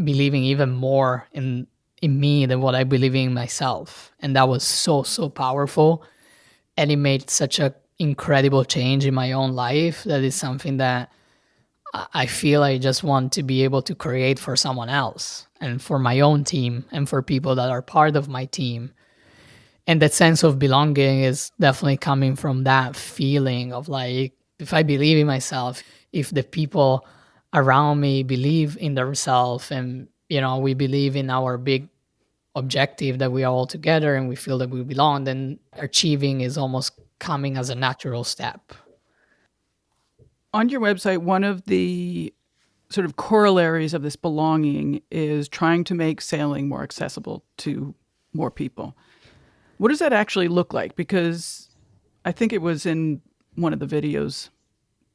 believing even more in me than what I believe in myself. And that was so, so powerful. And it made such an incredible change in my own life that is something that I feel I just want to be able to create for someone else and for my own team and for people that are part of my team. And that sense of belonging is definitely coming from that feeling of like, if I believe in myself, if the people around me believe in themselves and, we believe in our big objective that we are all together and we feel that we belong, then achieving is almost coming as a natural step. On your website, one of the sort of corollaries of this belonging is trying to make sailing more accessible to more people. What does that actually look like? Because I think it was in one of the videos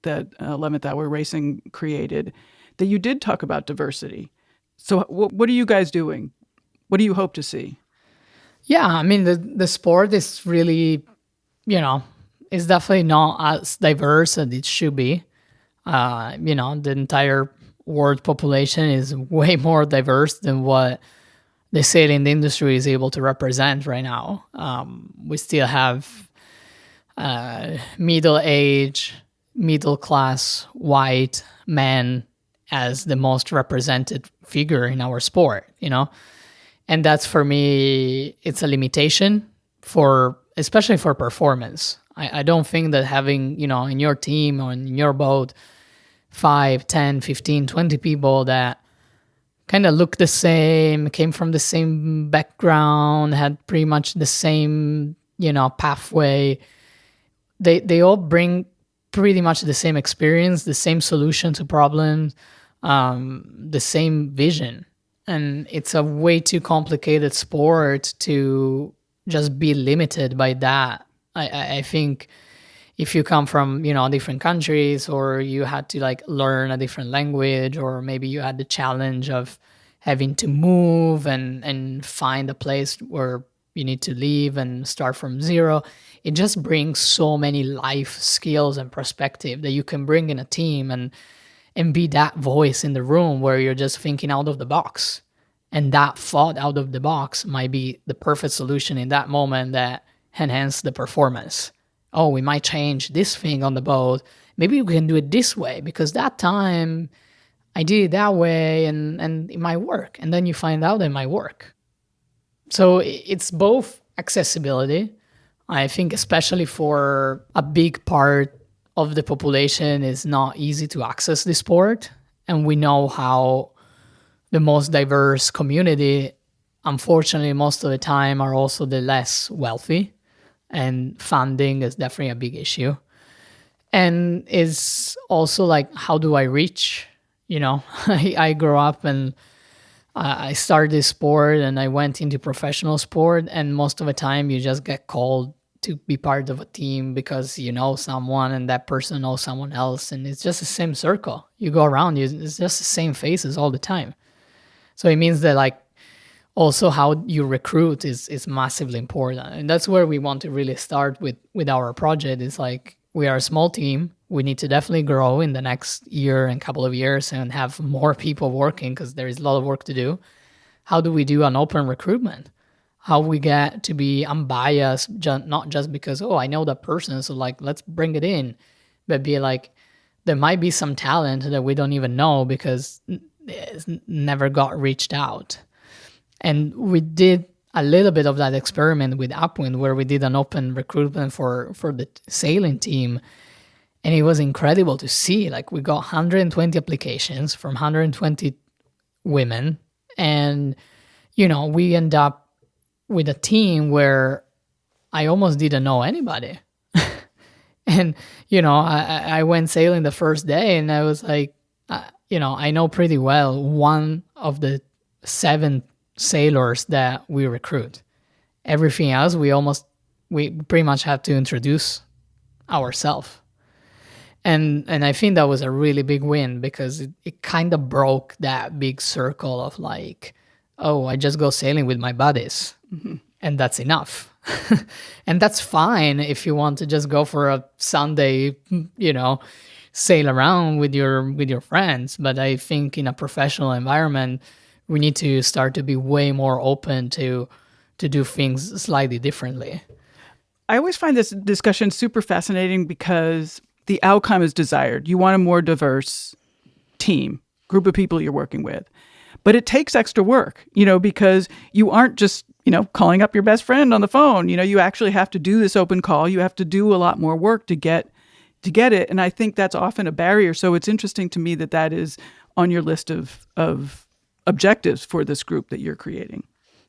that 11th Hour Racing created that you did talk about diversity. So what are you guys doing? What do you hope to see? Yeah, I mean, the sport is really, it's definitely not as diverse as it should be. The entire world population is way more diverse than what the sailing industry is able to represent right now. We still have middle-aged, middle-class, white men as the most represented figure in our sport, And that's, for me, it's a limitation especially for performance. I don't think that having, in your team or in your boat, 5, 10, 15, 20 people that kind of look the same, came from the same background, had pretty much the same, pathway. They all bring pretty much the same experience, the same solution to problems, the same vision. And it's a way too complicated sport to just be limited by that. I think if you come from, different countries, or you had to like learn a different language, or maybe you had the challenge of having to move and find a place where you need to leave and start from zero, it just brings so many life skills and perspective that you can bring in a team and be that voice in the room where you're just thinking out of the box. And that thought out of the box might be the perfect solution in that moment that enhance the performance. Oh, we might change this thing on the boat. Maybe we can do it this way because that time I did it that way and it might work. And then you find out it might work. So it's both accessibility. I think especially for a big part of the population is not easy to access the sport. And we know how the most diverse community, unfortunately, most of the time are also the less wealthy. And funding is definitely a big issue. And is also like, how do I reach? I grew up and I started this sport and I went into professional sport, and most of the time you just get called to be part of a team because you know someone and that person knows someone else, and it's just the same circle. You go around, it's just the same faces all the time. So it means that like also how you recruit is massively important, and that's where we want to really start with our project. Is like, we are a small team. We need to definitely grow in the next year and couple of years and have more people working because there is a lot of work to do. How do we do an open recruitment? How we get to be unbiased, not just because, oh, I know that person, so like, let's bring it in, but be like, there might be some talent that we don't even know because it's never got reached out. And we did a little bit of that experiment with Upwind, where we did an open recruitment for the sailing team. And it was incredible to see, like, we got 120 applications from 120 women. And, we end up with a team where I almost didn't know anybody. And, I went sailing the first day and I was like, I know pretty well one of the 7 sailors that we recruit. Everything else, we pretty much have to introduce ourselves. And I think that was a really big win because it kind of broke that big circle of like, oh, I just go sailing with my buddies. Mm-hmm. And that's enough. And that's fine if you want to just go for a Sunday, sail around with your friends. But I think in a professional environment, we need to start to be way more open to do things slightly differently. I always find this discussion super fascinating because the outcome is desired. You want a more diverse team, group of people you're working with. But it takes extra work, because you aren't just, calling up your best friend on the phone. You actually have to do this open call. You have to do a lot more work to get it. And I think that's often a barrier. So it's interesting to me that is on your list of objectives for this group that you're creating.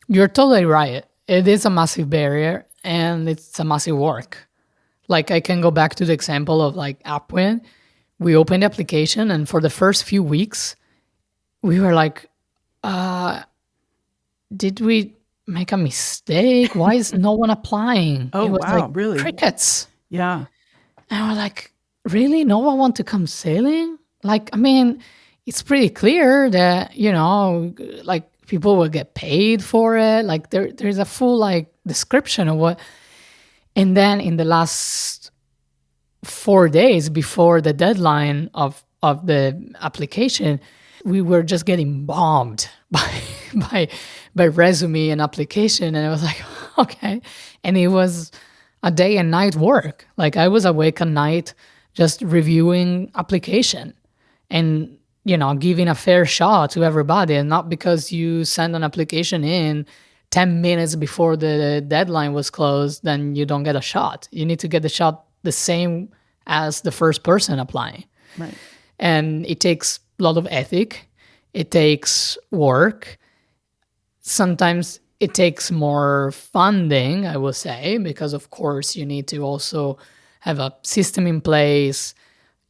You're totally right. It is a massive barrier and it's a massive work. Like, I can go back to the example of like Upwind. We opened the application and for the first few weeks, we were like, did we make a mistake? Why is no one applying? Oh, it was wow, like really? Crickets. Yeah. And we're like, really? No one want to come sailing? Like, I mean, it's pretty clear that, like people will get paid for it. Like there's a full like description of what. And then in the last 4 days before the deadline of the application, we were just getting bombed by resume and application. And I was like, okay. And it was a day and night work. Like I was awake at night just reviewing application and, giving a fair shot to everybody. And not because you send an application in 10 minutes before the deadline was closed, then you don't get a shot. You need to get the shot the same as the first person applying. Right. And it takes a lot of ethic. It takes work. Sometimes it takes more funding, I will say, because of course you need to also have a system in place.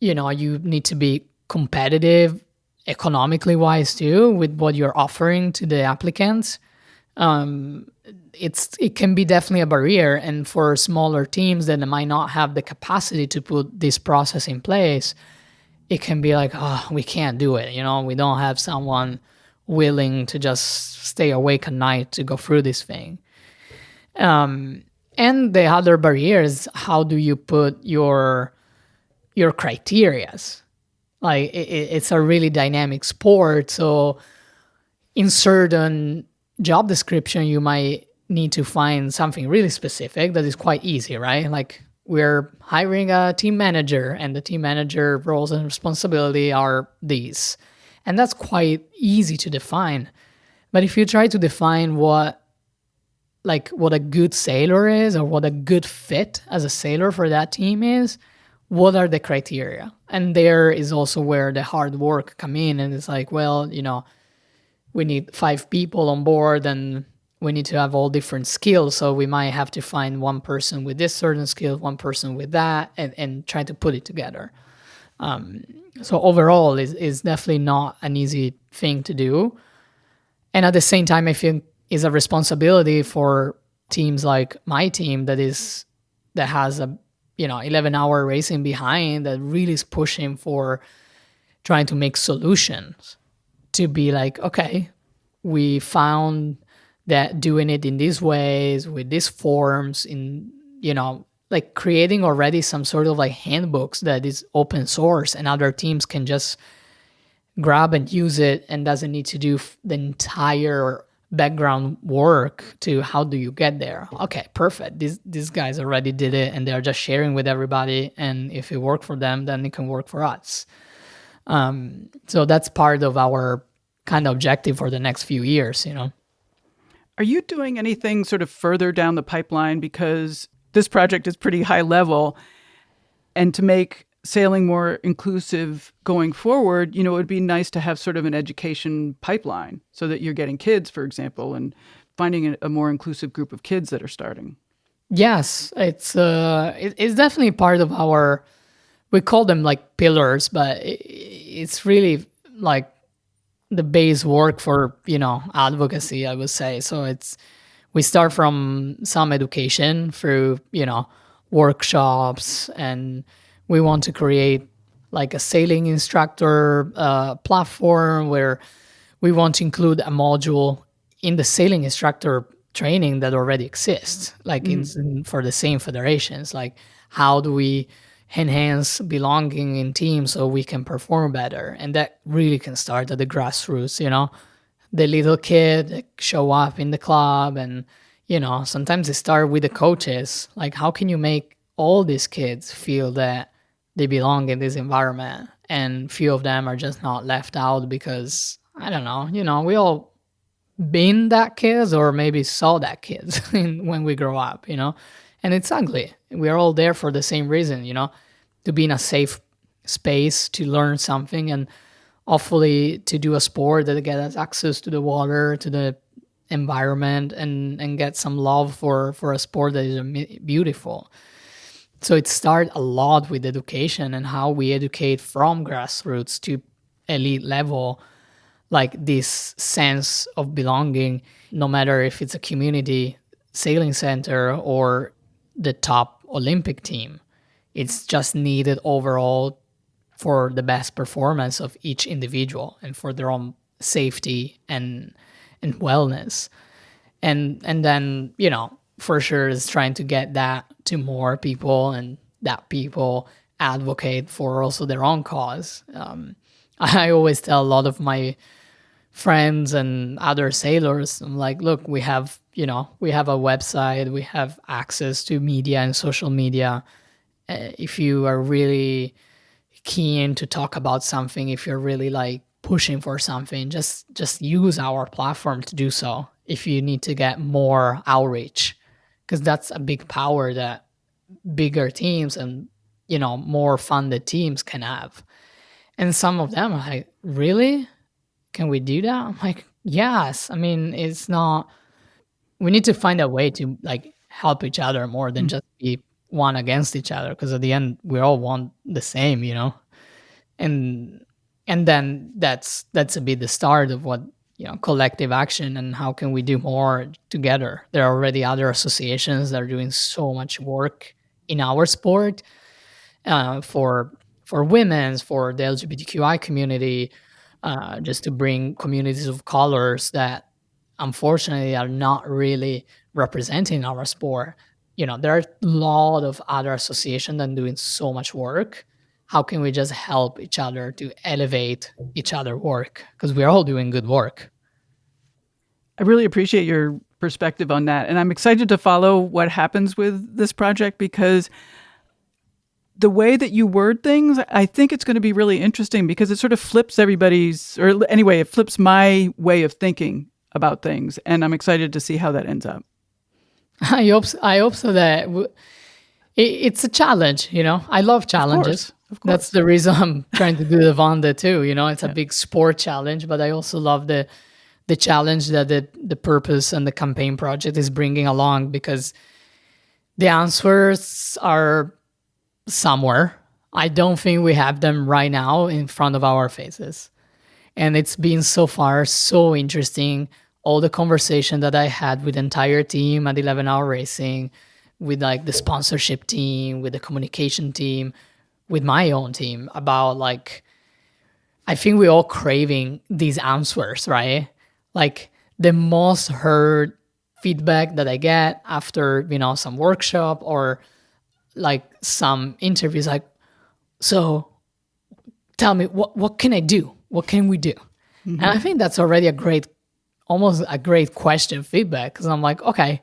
You need to be competitive economically wise too with what you're offering to the applicants. It can be definitely a barrier, and for smaller teams that might not have the capacity to put this process in place, it can be like, oh, we can't do it. We don't have someone willing to just stay awake at night to go through this thing. And the other barrier is, how do you put your criterias? Like it's a really dynamic sport, so in certain job description, you might need to find something really specific that is quite easy, right? Like we're hiring a team manager and the team manager roles and responsibility are these. And that's quite easy to define. But if you try to define what like what a good sailor is or what a good fit as a sailor for that team is, what are the criteria? And there is also where the hard work come in. And it's like, well, we need 5 people on board and we need to have all different skills. So we might have to find one person with this certain skill, one person with that, and try to put it together. So overall, is definitely not an easy thing to do. And at the same time, I think is a responsibility for teams like my team that has a 11-hour racing behind, that really is pushing for trying to make solutions, to be like, okay, we found that doing it in these ways with these forms, in like creating already some sort of like handbooks that is open source and other teams can just grab and use it and doesn't need to do the entire background work to how do you get there. Okay, perfect. These guys already did it and they're just sharing with everybody, and if it worked for them, then it can work for us. So that's part of our kind of objective for the next few years. Are you doing anything sort of further down the pipeline? Because this project is pretty high level, and to make sailing more inclusive going forward, it would be nice to have sort of an education pipeline so that you're getting kids, for example, and finding a more inclusive group of kids that are starting. Yes, it's definitely part of our, we call them like pillars, but it's really like the base work for, advocacy, I would say. So we start from some education through, workshops, and we want to create like a sailing instructor platform where we want to include a module in the sailing instructor training that already exists, like for the same federations. Like, how do we enhance belonging in teams so we can perform better? And that really can start at the grassroots, the little kid that show up in the club, and sometimes they start with the coaches. Like, how can you make all these kids feel that they belong in this environment, and few of them are just not left out because, I don't know, we all been that kids or maybe saw that kids when we grow up, and it's ugly. We're all there for the same reason, to be in a safe space, to learn something, and hopefully to do a sport that gets us access to the water, to the environment, and get some love for a sport that is beautiful. So it starts a lot with education and how we educate from grassroots to elite level, like this sense of belonging, no matter if it's a community sailing center or the top Olympic team. It's just needed overall for the best performance of each individual and for their own safety and wellness. And then, for sure is trying to get that to more people, and that people advocate for also their own cause. I always tell a lot of my friends and other sailors, I'm like, look, we have a website, we have access to media and social media. If you are really keen to talk about something, if you're really like pushing for something, just use our platform to do so. If you need to get more outreach, because that's a big power that bigger teams and more funded teams can have. And some of them are like, really? Can we do that? I'm like, yes. I mean, it's not, we need to find a way to like help each other more than just be one against each other, because at the end we all want the same, and then that's a bit the start of what, collective action, and how can we do more together. There are already other associations that are doing so much work in our sport, for women's, for the LGBTQI community, just to bring communities of colors that unfortunately are not really representing our sport. There are a lot of other associations that are doing so much work. How can we just help each other to elevate each other's work? Because we're all doing good work. I really appreciate your perspective on that. And I'm excited to follow what happens with this project, because the way that you word things, I think it's going to be really interesting, because it sort of flips it flips my way of thinking about things. And I'm excited to see how that ends up. I hope so that it's a challenge. I love challenges. Of course. That's the reason I'm trying to do the Vendee too. It's a big sport challenge, but I also love the challenge that the purpose and the campaign project is bringing along, because the answers are somewhere. I don't think we have them right now in front of our faces. And it's been so far so interesting. All the conversation that I had with the entire team at 11 Hour Racing, with like the sponsorship team, with the communication team, with my own team, about like, I think we're all craving these answers, right? Like the most heard feedback that I get after, some workshop or like some interviews, like, so tell me, what can I do? What can we do? And I think that's already almost a great question feedback, because I'm like, okay,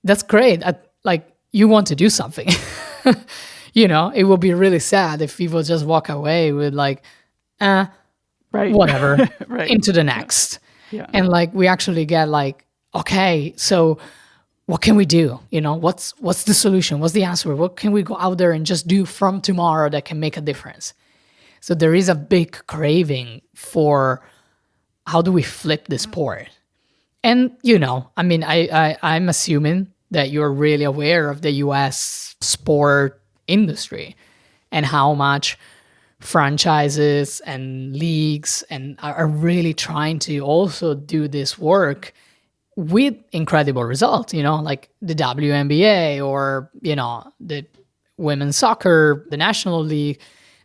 that's great. Like, you want to do something. It will be really sad if people just walk away with like, Right. whatever, Right. into the next. Yeah. And like, we actually get like, okay, so what can we do? What's the solution? What's the answer? What can we go out there and just do from tomorrow that can make a difference? So there is a big craving for how do we flip the sport? And, I'm assuming that you're really aware of the US sport industry and how much franchises and leagues and are really trying to also do this work with incredible results, like the WNBA or, the women's soccer, the National League.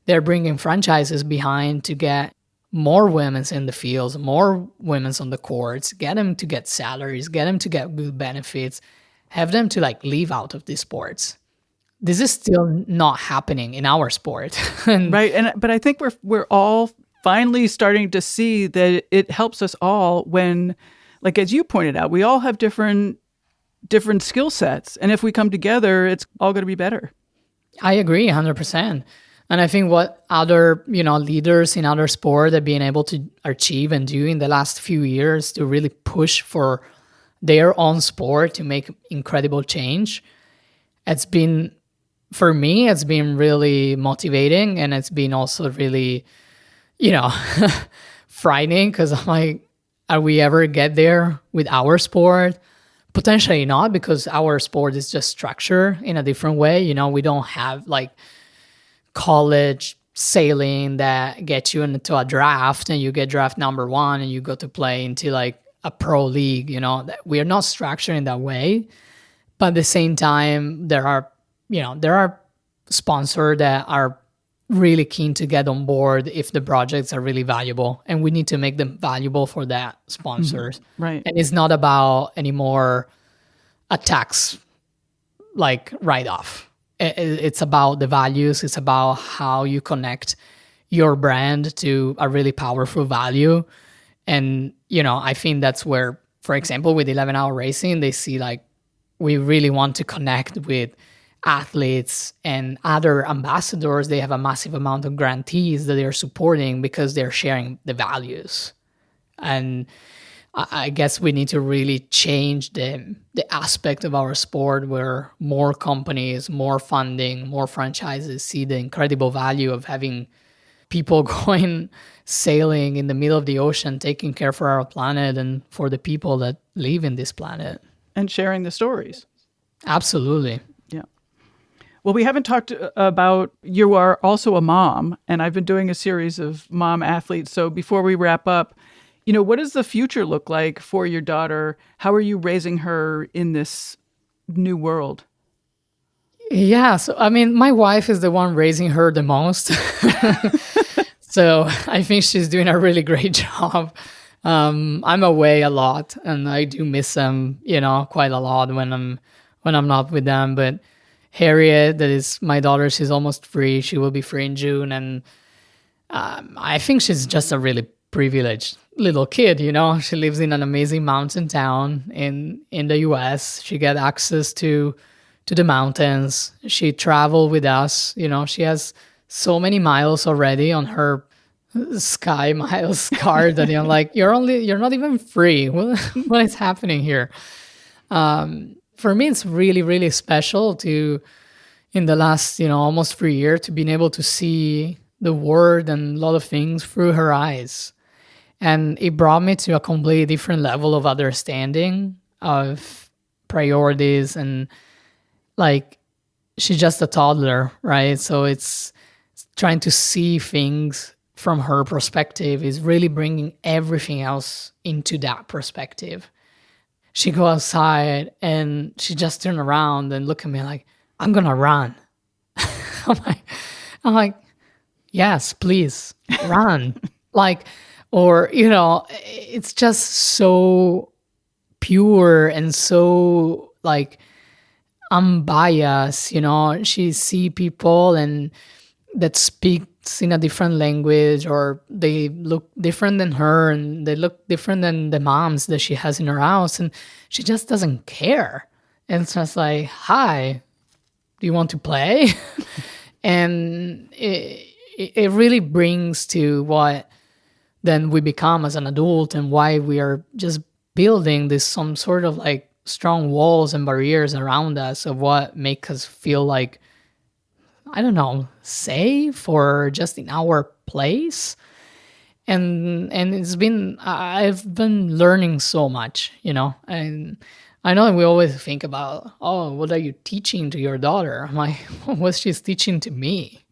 They're bringing franchises behind to get more women's in the fields, more women's on the courts, get them to get salaries, get them to get good benefits, have them to like leave out of these sports. This is still not happening in our sport. And Right. But I think we're all finally starting to see that it helps us all when, like, as you pointed out, we all have different skill sets. And if we come together, it's all going to be better. I agree 100%. And I think what other, leaders in other sport have been able to achieve and do in the last few years to really push for their own sport to make incredible change, for me, it's been really motivating, and it's been also really, frightening, because I'm like, are we ever get there with our sport? Potentially not, because our sport is just structured in a different way. We don't have like college sailing that gets you into a draft and you get draft number 1 and you go to play into like a pro league. We are not structured in that way. But at the same time, there are sponsors that are really keen to get on board if the projects are really valuable, and we need to make them valuable for that sponsors. Right. And it's not about anymore a tax like write-off. It's about the values. It's about how you connect your brand to a really powerful value. And, I think that's where, for example, with 11 Hour Racing, they see like, we really want to connect with athletes and other ambassadors. They have a massive amount of grantees that they're supporting because they're sharing the values. And I guess we need to really change the aspect of our sport where more companies, more funding, more franchises see the incredible value of having people going sailing in the middle of the ocean, taking care for our planet and for the people that live in this planet. And sharing the stories. Absolutely. Yeah. Well, we haven't talked about, you are also a mom, and I've been doing a series of mom athletes. So before we wrap up, what does the future look like for your daughter? How are you raising her in this new world? Yeah. So, my wife is the one raising her the most. So I think she's doing a really great job. I'm away a lot and I do miss them, quite a lot when I'm not with them. But Harriet, that is my daughter, she's almost free. She will be free in June. And I think she's just a really privileged little kid, She lives in an amazing mountain town in the US. She get access to the mountains. She traveled with us. She has so many miles already on her Sky Miles card that you're like, you're not even free. What is happening here? for me, it's really, really special to, in the last, almost 3 years, to being able to see the world and a lot of things through her eyes. And it brought me to a completely different level of understanding of priorities. And like, she's just a toddler, right? So it's trying to see things from her perspective is really bringing everything else into that perspective. She go outside and she just turn around and look at me like, I'm gonna run. I'm like, yes, please run. Like, or, it's just so pure and so like unbiased, she see people and that speaks in a different language, or they look different than her and they look different than the moms that she has in her house, and she just doesn't care. And it's just like, hi, do you want to play? And it really brings to what then we become as an adult, and why we are just building this some sort of like strong walls and barriers around us of what make us feel like, I don't know, safe or just in our place. And I've been learning so much, and I know we always think about, oh, what are you teaching to your daughter? I'm like, what she's teaching to me.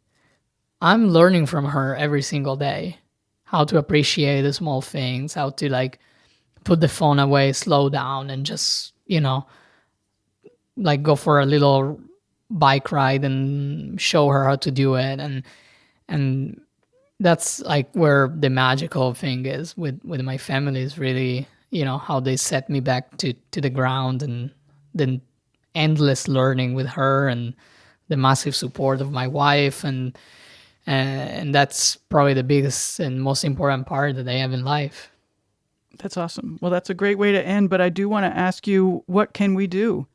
I'm learning from her every single day how to appreciate the small things, how to like put the phone away, slow down, and just, like go for a little bike ride and show her how to do it. And that's like where the magical thing is with my family, is really, how they set me back to the ground, and the endless learning with her, and the massive support of my wife. And that's probably the biggest and most important part that I have in life. That's awesome. Well, that's a great way to end, but I do want to ask you, what can we do?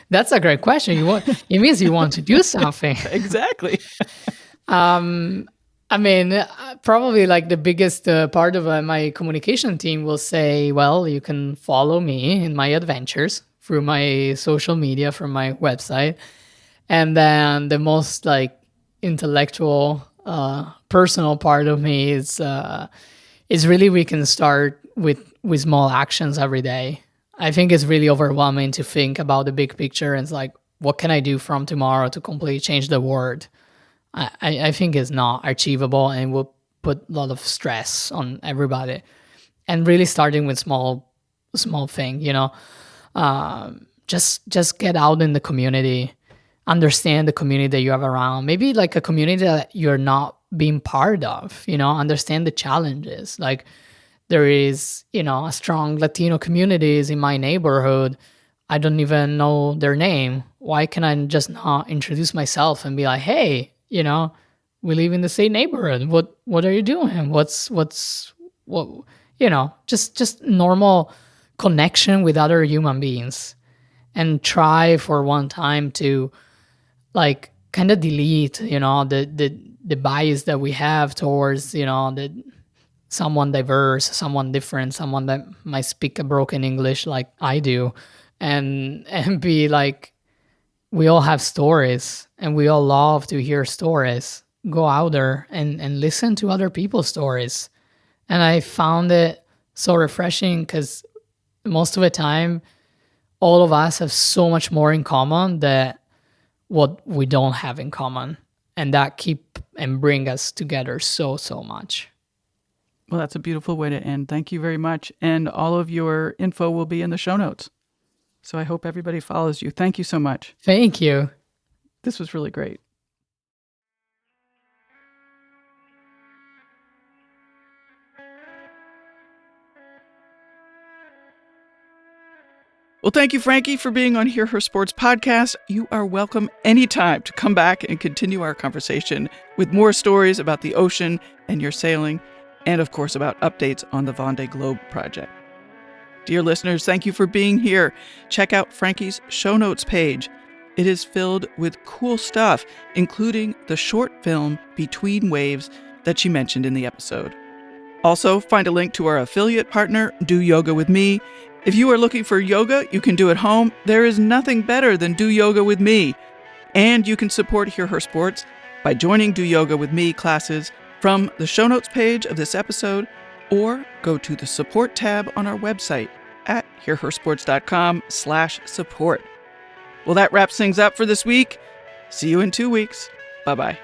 That's a great question. It means you want to do something. Exactly. Probably like the biggest part of my communication team will say, well, you can follow me in my adventures through my social media, from my website. And then the most like intellectual, personal part of me is really, we can start with small actions every day. I think it's really overwhelming to think about the big picture, and it's like, what can I do from tomorrow to completely change the world? I think it's not achievable, and will put a lot of stress on everybody. And really starting with small thing, just get out in the community, understand the community that you have around, maybe like a community that you're not being part of, understand the challenges. Like, there is, a strong Latino communities in my neighborhood. I don't even know their name. Why can I just not introduce myself and be like, hey, we live in the same neighborhood. What are you doing? Just normal connection with other human beings, and try for one time to like kind of delete, the bias that we have towards, someone diverse, someone different, someone that might speak a broken English like I do, and be like, we all have stories, and we all love to hear stories. Go out there and listen to other people's stories. And I found it so refreshing, because most of the time, all of us have so much more in common than what we don't have in common. And that keep and bring us together so much. Well, that's a beautiful way to end. Thank you very much. And all of your info will be in the show notes. So I hope everybody follows you. Thank you so much. Thank you. This was really great. Well, thank you, Frankie, for being on Hear Her Sports podcast. You are welcome anytime to come back and continue our conversation with more stories about the ocean and your sailing, and of course about updates on the Vendee Globe project. Dear listeners, thank you for being here. Check out Frankie's show notes page. It is filled with cool stuff, including the short film Between Waves that she mentioned in the episode. Also, find a link to our affiliate partner, Do Yoga With Me, If you are looking for yoga you can do at home, there is nothing better than Do Yoga With Me. And you can support Hear Her Sports by joining Do Yoga With Me classes from the show notes page of this episode, or go to the support tab on our website at hearhersports.com/support. Well, that wraps things up for this week. See you in 2 weeks. Bye-bye.